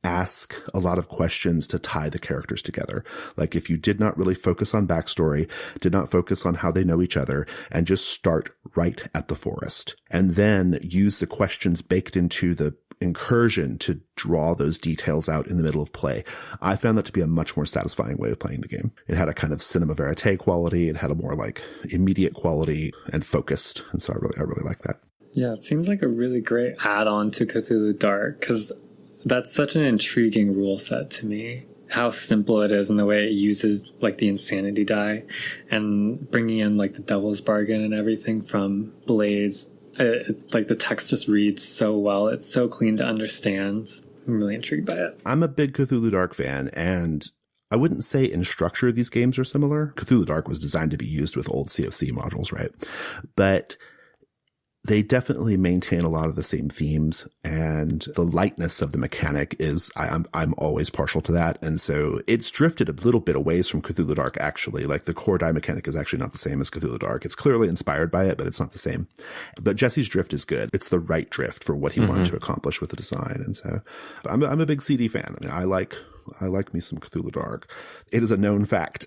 ask a lot of questions to tie the characters together. Like if you did not really focus on backstory, did not focus on how they know each other, and just start right at the forest and then use the questions baked into the incursion to draw those details out in the middle of play. I found that to be a much more satisfying way of playing the game. It had a kind of cinema verite quality. It had a more like immediate quality and focused. And so I really like that. Yeah, it seems like a really great add-on to Cthulhu Dark because that's such an intriguing rule set to me. How simple it is and the way it uses like the insanity die and bringing in like the devil's bargain and everything from Blaze. Like the text just reads so well. It's so clean to understand. I'm really intrigued by it. I'm a big Cthulhu Dark fan, and I wouldn't say in structure these games are similar. Cthulhu Dark was designed to be used with old COC modules, right? But they definitely maintain a lot of the same themes, and the lightness of the mechanic is, I'm always partial to that. And so it's drifted a little bit away from Cthulhu Dark, actually. Like the core die mechanic is actually not the same as Cthulhu Dark. It's clearly inspired by it, but it's not the same. But Jesse's drift is good. It's the right drift for what he wanted to accomplish with the design. And so I'm a big CD fan. I mean, I like me some Cthulhu Dark. It is a known fact.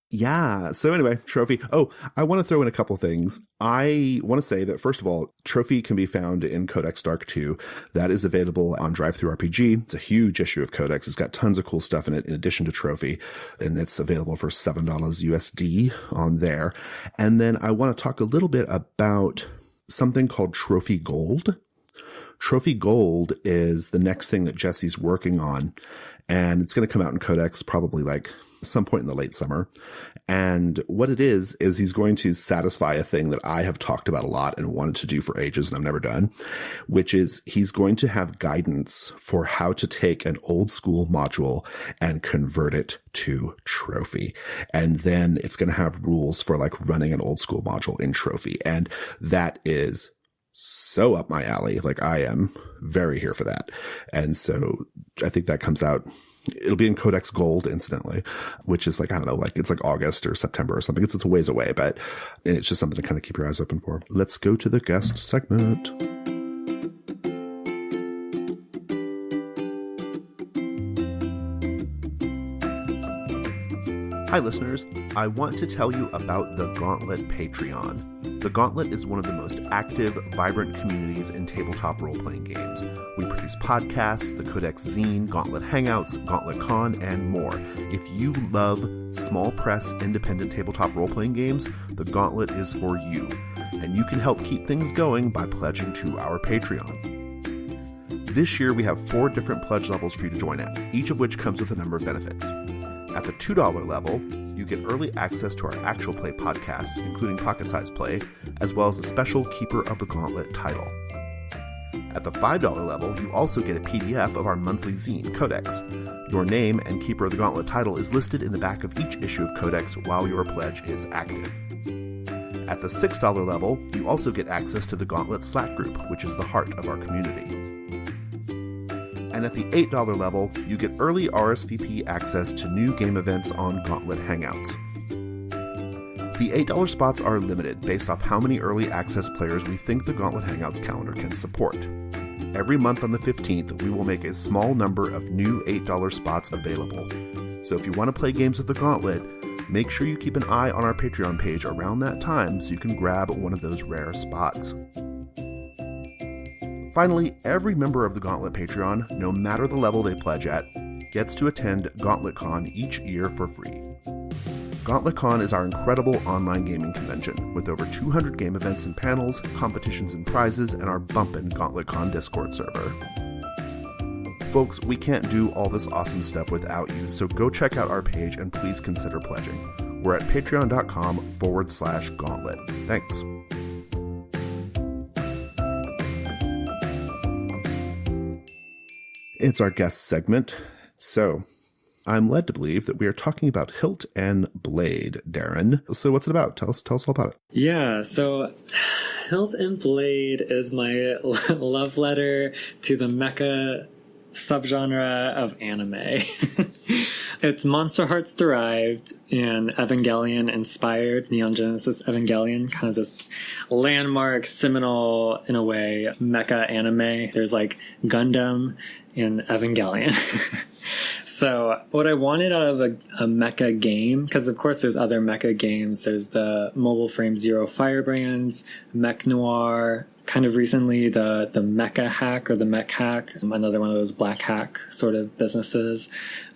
Yeah. So anyway, Trophy. Oh, I want to throw in a couple things. I want to say that, first of all, Trophy can be found in Codex Dark 2. That is available on Drive-Thru-RPG. It's a huge issue of Codex. It's got tons of cool stuff in it in addition to Trophy. And it's available for $7 USD on there. And then I want to talk a little bit about something called Trophy Gold. Trophy Gold is the next thing that Jesse's working on. And it's going to come out in Codex probably like some point in the late summer. And what it is he's going to satisfy a thing that I have talked about a lot and wanted to do for ages and I've never done, which is he's going to have guidance for how to take an old school module and convert it to Trophy. And then it's going to have rules for like running an old school module in Trophy. And that is so up my alley. Like I am very here for that. And so I think that comes out, it'll be in Codex Gold, incidentally, which is like, I don't know, like it's like August or September or something. It's a ways away, but it's just something to kind of keep your eyes open for. Let's go to the guest segment. Hi, listeners. I want to tell you about the Gauntlet Patreon. The Gauntlet is one of the most active, vibrant communities in tabletop role-playing games. We produce podcasts, the Codex Zine, Gauntlet Hangouts, Gauntlet Con, and more. If you love small press, independent tabletop role-playing games, the Gauntlet is for you. And you can help keep things going by pledging to our Patreon. This year, we have 4 different pledge levels for you to join at, each of which comes with a number of benefits. At the $2 level, you get early access to our actual play podcasts, including Pocket Size Play, as well as a special Keeper of the Gauntlet title. At the $5 level, you also get a PDF of our monthly zine, Codex. Your name and Keeper of the Gauntlet title is listed in the back of each issue of Codex while your pledge is active. At the $6 level, you also get access to the Gauntlet Slack group, which is the heart of our community. And at the $8 level, you get early RSVP access to new game events on Gauntlet Hangouts. The $8 spots are limited based off how many early access players we think the Gauntlet Hangouts calendar can support. Every month on the 15th, we will make a small number of new $8 spots available. So if you want to play games with the Gauntlet, make sure you keep an eye on our Patreon page around that time so you can grab one of those rare spots. Finally, every member of the Gauntlet Patreon, no matter the level they pledge at, gets to attend GauntletCon each year for free. GauntletCon is our incredible online gaming convention with over 200 game events and panels, competitions and prizes, and our bumpin' GauntletCon Discord server. Folks, we can't do all this awesome stuff without you, so go check out our page and please consider pledging. We're at patreon.com/gauntlet. Thanks. It's our guest segment. So, I'm led to believe that we are talking about Hilt and Blade, Darren. So what's it about? Tell us all about it. Yeah, so Hilt and Blade is my love letter to the mecha subgenre of anime. It's Monster Hearts derived and Evangelion inspired, Neon Genesis Evangelion, kind of this landmark, seminal, in a way, mecha anime. There's like Gundam and Evangelion. So what I wanted out of a mecha game, because of course there's other mecha games, there's the Mobile Frame Zero Firebrands, Mech Noir, kind of recently the Mecha Hack or the Mech Hack, another one of those black hack sort of businesses.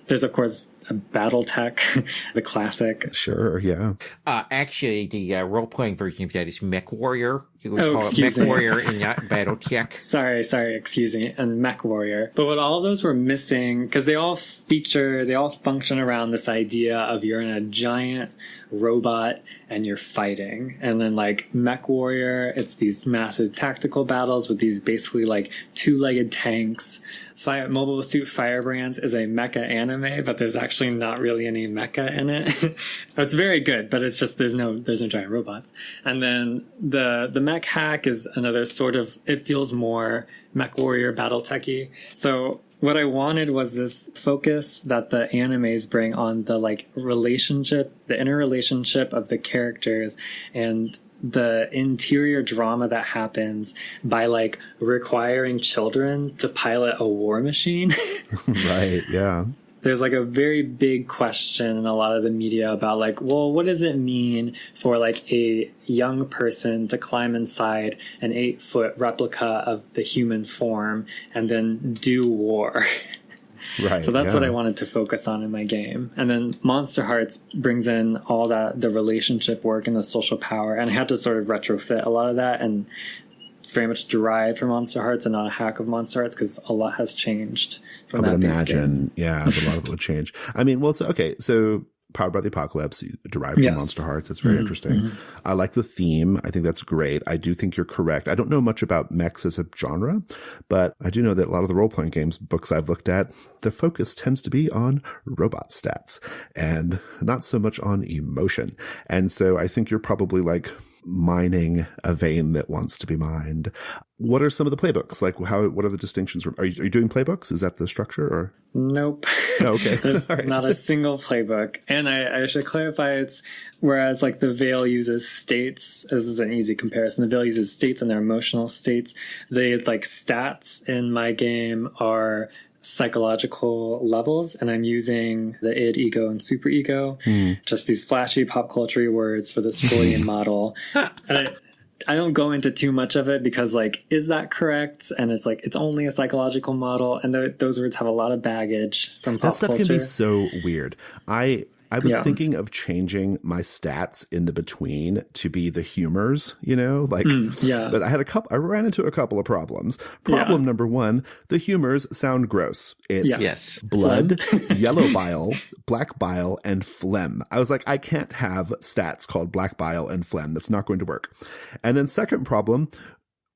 There's of course BattleTech, the classic. Sure, yeah. Actually, the role-playing version of that is Mech Warrior. You would call it Mech Warrior and not BattleTech. Sorry, excuse me. And Mech Warrior. But what all those were missing, because they all function around this idea of you're in a giant robot and you're fighting. And then like Mech Warrior, it's these massive tactical battles with these basically like two-legged tanks. Mobile Suit Firebrands is a mecha anime, but there's actually not really any mecha in it. It's very good, but it's just there's no giant robots. And then the Mech Hack is another sort of, it feels more Mech Warrior BattleTech-y. So what I wanted was this focus that the animes bring on the like relationship, the interrelationship of the characters and the interior drama that happens by like requiring children to pilot a war machine. Right, yeah. There's like a very big question in a lot of the media about like, well, what does it mean for like a young person to climb inside an 8-foot replica of the human form and then do war? Right. So that's what I wanted to focus on in my game. And then Monster Hearts brings in all that, the relationship work and the social power. And I had to sort of retrofit a lot of that. And it's very much derived from Monster Hearts and not a hack of Monster Hearts because a lot has changed from that. I would imagine, yeah, a lot of it would change. I mean, well, so Powered by the Apocalypse, derived from Monster Hearts. It's very interesting. Mm-hmm. I like the theme. I think that's great. I do think you're correct. I don't know much about mechs as a genre, but I do know that a lot of the role-playing games books I've looked at, the focus tends to be on robot stats and not so much on emotion. And so I think you're probably like mining a vein that wants to be mined. What are some of the playbooks? Like what are the distinctions? Are you doing playbooks? Is that the structure or? Nope. Oh, okay. There's not a single playbook. And I should clarify it's whereas like the Veil uses states, this is an easy comparison. The Veil uses states and their emotional states. The like stats in my game are psychological levels, and I'm using the id, ego, and superego, just these flashy pop culture words for this Freudian model. And I don't go into too much of it because like, is that correct? And it's like, it's only a psychological model, and those words have a lot of baggage from pop culture. That stuff can be so weird. I was thinking of changing my stats in the between to be the humors, but I ran into a couple of problems. Problem number one, the humors sound gross. It's blood, yellow bile, black bile, and phlegm. I was like, I can't have stats called black bile and phlegm. That's not going to work. And then second problem,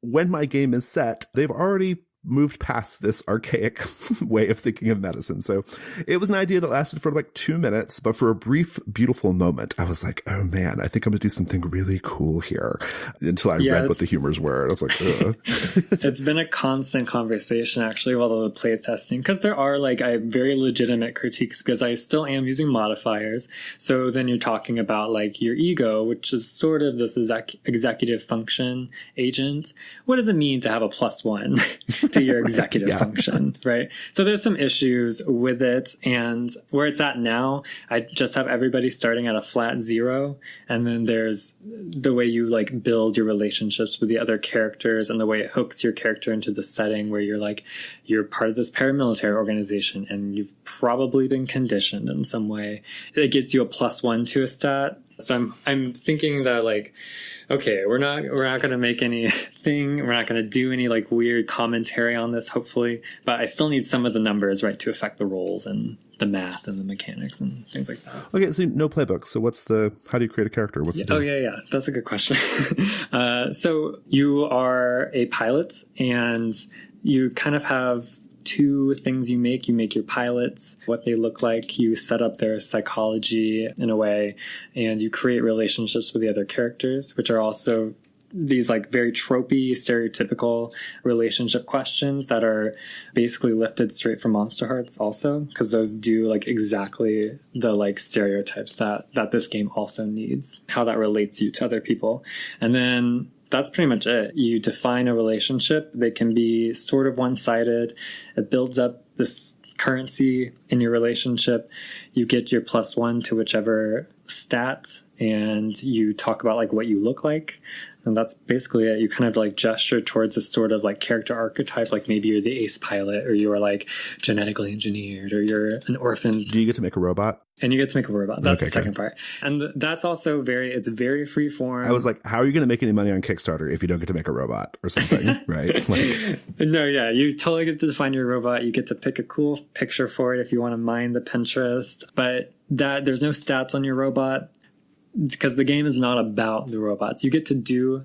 when my game is set, they've already moved past this archaic way of thinking of medicine. So it was an idea that lasted for like 2 minutes, but for a brief, beautiful moment, I was like, oh man, I think I'm going to do something really cool here, until I read what the humors were. And I was like, ugh. It's been a constant conversation actually while the play testing, because there are very legitimate critiques, because I still am using modifiers. So then you're talking about like your ego, which is sort of this executive function agent. What does it mean to have a +1 to your executive function, right? So there's some issues with it, and where it's at now, I just have everybody starting at a flat 0, and then there's the way you like build your relationships with the other characters, and the way it hooks your character into the setting where you're part of this paramilitary organization, and you've probably been conditioned in some way. It gets you a +1 to a stat. So I'm thinking that okay, we're not going to make anything. We're not going to do any weird commentary on this, hopefully. But I still need some of the numbers, right, to affect the rolls and the math and the mechanics and things like that. Okay, so no playbook. So how do you create a character? What's the deal? Oh, yeah. That's a good question. So you are a pilot, and you kind of have 2 things you make. You make your pilots, what they look like. You set up their psychology in a way, and you create relationships with the other characters, which are also these very tropey, stereotypical relationship questions that are basically lifted straight from Monster Hearts also, because those do exactly the stereotypes that this game also needs, how that relates you to other people. And then that's pretty much it. You define a relationship. They can be sort of one-sided. It builds up this currency in your relationship. You get your +1 to whichever stat, and you talk about what you look like. And that's basically it. You kind of gesture towards this sort of character archetype. Maybe you're the ace pilot, or you're genetically engineered, or you're an orphan. Do you get to make a robot? And you get to make a robot. That's the second part. And that's also it's very free form. I was like, how are you going to make any money on Kickstarter if you don't get to make a robot or something, right? No, yeah, you totally get to define your robot. You get to pick a cool picture for it if you want to mine the Pinterest. But there's no stats on your robot, because the game is not about the robots. You get to do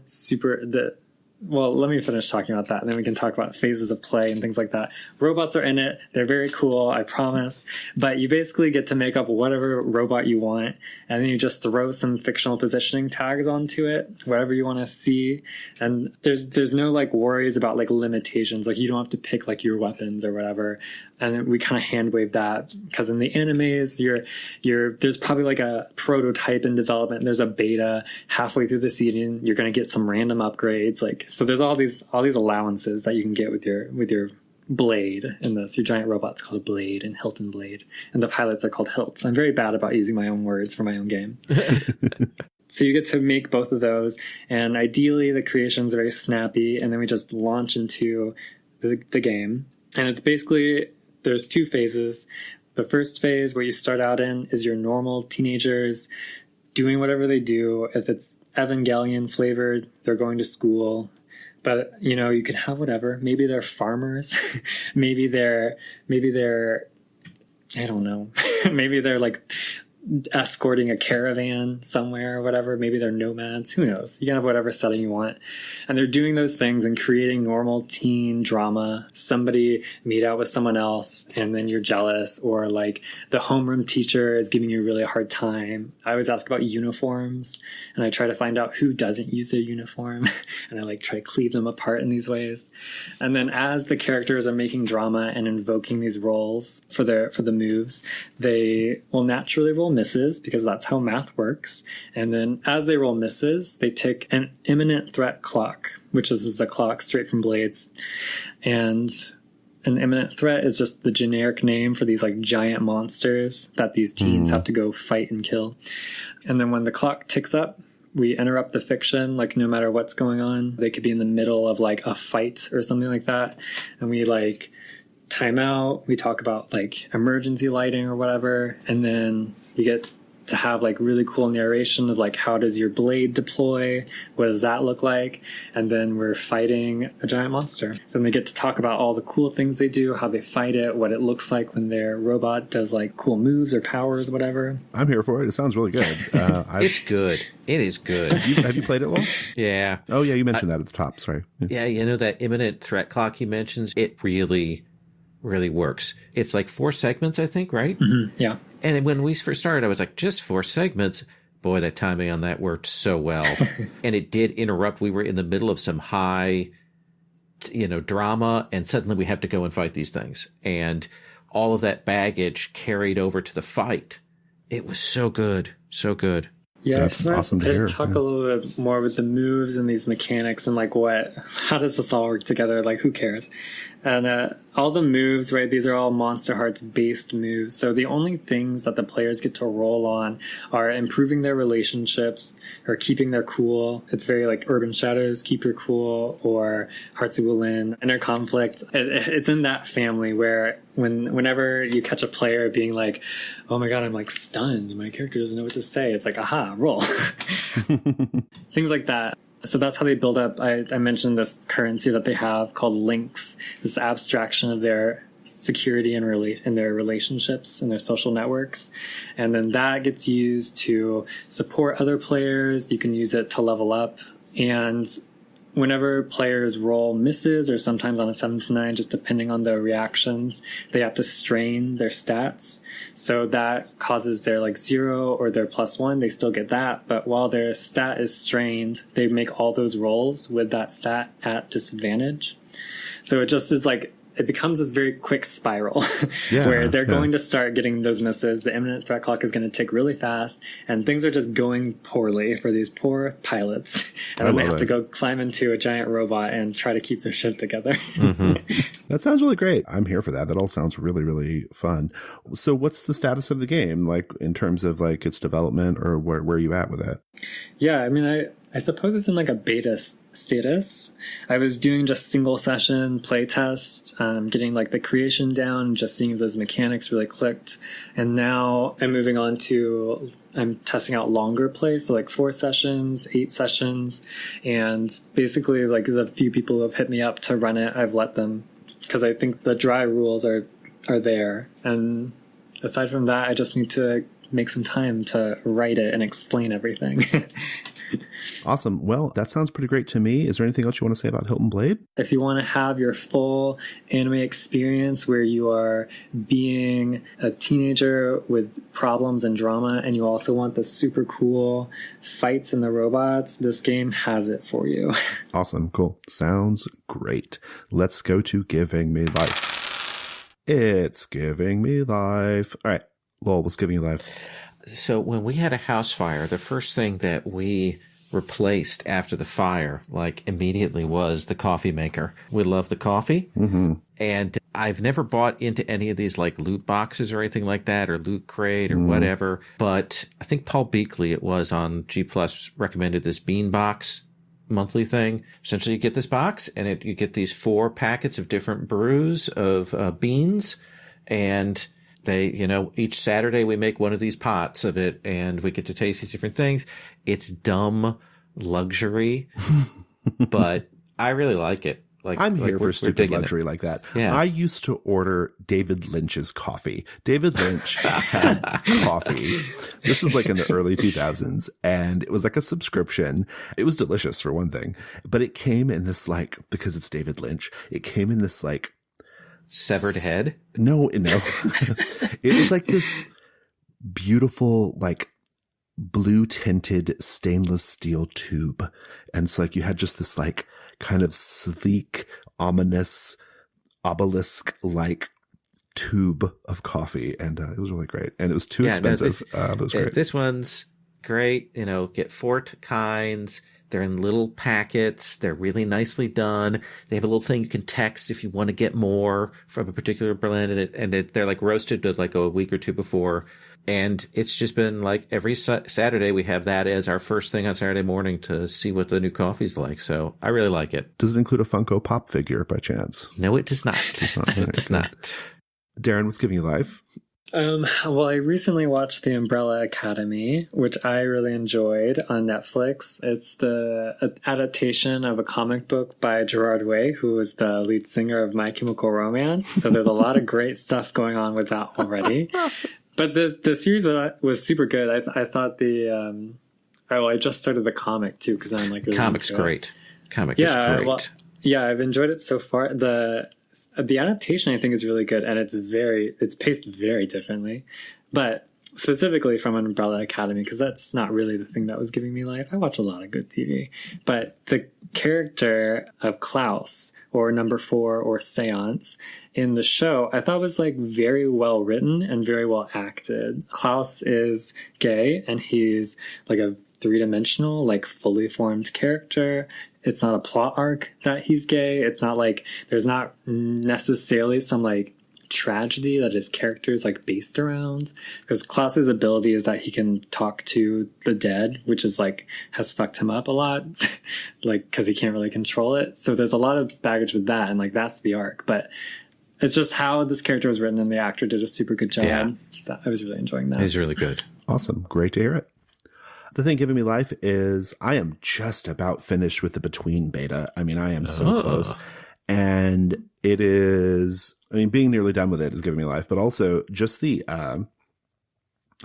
well, let me finish talking about that, and then we can talk about phases of play and things like that. Robots are in it. They're very cool, I promise. But you basically get to make up whatever robot you want, and then you just throw some fictional positioning tags onto it, whatever you want to see. And there's no worries about limitations. You don't have to pick your weapons or whatever. And then we kind of hand wave that, because in the animes, there's probably a prototype in development. And there's a beta halfway through the season. You're going to get some random upgrades. So there's all these allowances that you can get with your blade in this. Your giant robot's called a blade, and hilt and blade, and the pilots are called hilts. I'm very bad about using my own words for my own game. So you get to make both of those, and ideally the creation's very snappy, and then we just launch into the game. And it's basically, there's 2 phases. The first phase, what you start out in, is your normal teenagers doing whatever they do. If it's Evangelion flavored, they're going to school. But, you can have whatever. Maybe they're farmers. maybe they're, I don't know. Maybe they're escorting a caravan somewhere or whatever. Maybe they're nomads. Who knows? You can have whatever setting you want. And they're doing those things and creating normal teen drama. Somebody meet out with someone else, and then you're jealous, or the homeroom teacher is giving you a really hard time. I always ask about uniforms, and I try to find out who doesn't use their uniform, and I try to cleave them apart in these ways. And then as the characters are making drama and invoking these roles for the moves, they will naturally roll misses, because that's how math works. And then as they roll misses, they tick an imminent threat clock, which is a clock straight from Blades. And an imminent threat is just the generic name for these giant monsters that these teens have to go fight and kill. And then when the clock ticks up, we interrupt the fiction, no matter what's going on. They could be in the middle of a fight or something like that, and we time out. We talk about emergency lighting or whatever, and then you get to have like really cool narration of like, how does your blade deploy? What does that look like? And then we're fighting a giant monster. So then they get to talk about all the cool things they do, how they fight it, what it looks like when their robot does like cool moves or powers, whatever. I'm here for it. It sounds really good. It's good. It is good. Have you played it, Lowell? Yeah. Oh, yeah, you mentioned that at the top. Sorry. Yeah, you know that imminent threat clock he mentions? It really, really works. It's like 4 segments, I think, right? Mm-hmm. Yeah. And when we first started, I was like, just 4 segments? Boy, that timing on that worked so well. And it did interrupt. We were in the middle of some high, drama, and suddenly we have to go and fight these things. And all of that baggage carried over to the fight. It was so good. So good. Yeah, that's awesome to hear. Talk a little bit more with the moves and these mechanics and like how does this all work together? Like, who cares? And all the moves, right? These are all Monster Hearts based moves. So the only things that the players get to roll on are improving their relationships or keeping their cool. It's very like Urban Shadows, keep your cool, or Hearts of Wulin, Inner Conflict. It's in that family where whenever you catch a player being like, oh my God, I'm like stunned. My character doesn't know what to say. It's like, aha, roll. Things like that. So that's how they build up. I mentioned this currency that they have called links, this abstraction of their security and in their relationships and their social networks. And then that gets used to support other players. You can use it to level up. And whenever players roll misses, or sometimes on a 7 to 9, just depending on the reactions, they have to strain their stats. So that causes their like 0 or their +1. They still get that. But while their stat is strained, they make all those rolls with that stat at disadvantage. So it just is like, it becomes this very quick spiral where they're going to start getting those misses. The imminent threat clock is going to tick really fast, and things are just going poorly for these poor pilots. And then they have to go climb into a giant robot and try to keep their ship together. Mm-hmm. That sounds really great. I'm here for that. That all sounds really, really fun. So what's the status of the game, like in terms of like its development, or where are you at with that? Yeah, I mean, I suppose it's in like a beta status. I was doing just single session play test, getting like the creation down, just seeing if those mechanics really clicked. And now I'm moving on to, I'm testing out longer play. So like 4 sessions, 8 sessions. And basically like there's a few people who have hit me up to run it. I've let them, because I think the dry rules are there. And aside from that, I just need to make some time to write it and explain everything. Awesome. Well, that sounds pretty great to me. Is there anything else you want to say about Hilt and Blade? If you want to have your full anime experience where you are being a teenager with problems and drama, and you also want the super cool fights and the robots, this game has it for you. Awesome. Cool. Sounds great. Let's go to Giving Me Life. It's Giving Me Life. All right. Lowell, what's giving you life? So when we had a house fire, the first thing that we replaced after the fire, like immediately, was the coffee maker. We love the coffee. Mm-hmm. And I've never bought into any of these like loot boxes or anything like that, or loot crate or whatever. But I think Paul Beakley, it was on G Plus, recommended this bean box monthly thing. Essentially, you get this box and you get these 4 packets of different brews of beans, and they, each Saturday we make one of these pots of it, and we get to taste these different things. It's dumb luxury, but I really like it. I'm here for stupid luxury like that. Yeah. I used to order David Lynch's coffee. David Lynch had coffee. This is like in the early 2000s, and it was like a subscription. It was delicious for one thing, but it came in this like, because it's David Lynch, it came in this like severed head? No. It was like this beautiful, like blue tinted stainless steel tube. And it's like you had just this like kind of sleek, ominous obelisk like tube of coffee. And it was really great. And it was too expensive. But it was great. This one's great. Get 4 kinds. They're in little packets. They're really nicely done. They have a little thing you can text if you want to get more from a particular blend. And they're like roasted like a week or 2 before. And it's just been like every Saturday we have that as our first thing on Saturday morning to see what the new coffee's like. So I really like it. Does it include a Funko Pop figure by chance? No, it does not. It does not. Darren, what's giving you life? Well, I recently watched The Umbrella Academy, which I really enjoyed on Netflix. It's the adaptation of a comic book by Gerard Way, who was the lead singer of My Chemical Romance. So there's a lot of great stuff going on with that already. But the series was super good. I thought I just started the comic too, because I'm like really Comic's great. Comic is great. Well, yeah, I've enjoyed it so far. The adaptation, I think, is really good, and it's paced very differently. But specifically from Umbrella Academy, because that's not really the thing that was giving me life. I watch a lot of good TV. But the character of Klaus, or Number 4, or Seance, in the show, I thought was like very well written and very well acted. Klaus is gay, and he's like a three-dimensional, like fully formed character. It's not a plot arc that he's gay. It's not like there's not necessarily some like tragedy that his character is like based around, because Klaus's ability is that he can talk to the dead, which is like has fucked him up a lot like because he can't really control it. So there's a lot of baggage with that, and like that's the arc. But it's just how this character was written, and the actor did a super good job. Yeah. I was really enjoying that. He's really good. Awesome. Great to hear it. The thing giving me life is I am just about finished with the Between beta. I mean, I am so close. And it is, I mean, being nearly done with it is giving me life, but also just the, I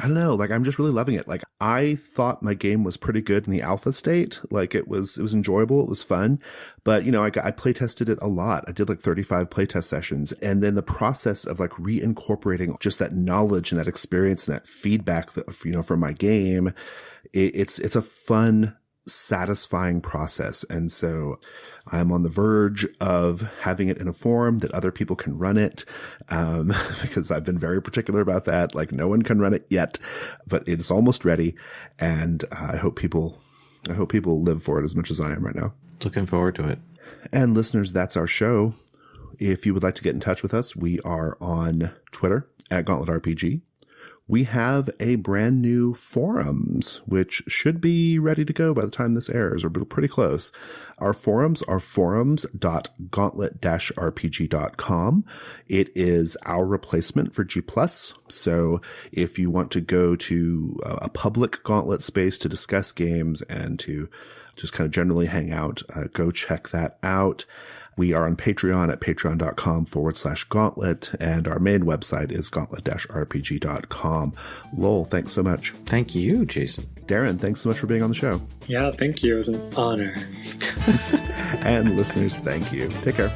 don't know, like I'm just really loving it. Like I thought my game was pretty good in the alpha state. Like it was enjoyable. It was fun, but you know, I play tested it a lot. I did like 35 playtest sessions, and then the process of like reincorporating just that knowledge and that experience and that feedback that, you know, from my game, it's a fun, satisfying process. And so I'm on the verge of having it in a form that other people can run it, because I've been very particular about that. Like no one can run it yet, but it's almost ready. And I hope people live for it as much as I am right now. Looking forward to it. And listeners, that's our show. If you would like to get in touch with us, we are on Twitter at Gauntlet RPG. We have a brand new forums, which should be ready to go by the time this airs, or pretty close. Our forums are forums.gauntlet-rpg.com. It is our replacement for G+. So if you want to go to a public Gauntlet space to discuss games and to just kind of generally hang out, go check that out. We are on Patreon at patreon.com/gauntlet, and our main website is gauntlet-rpg.com. Lowell, thanks so much. Thank you, Jason. Darren, thanks so much for being on the show. Yeah, thank you. It was an honor. And listeners, thank you. Take care.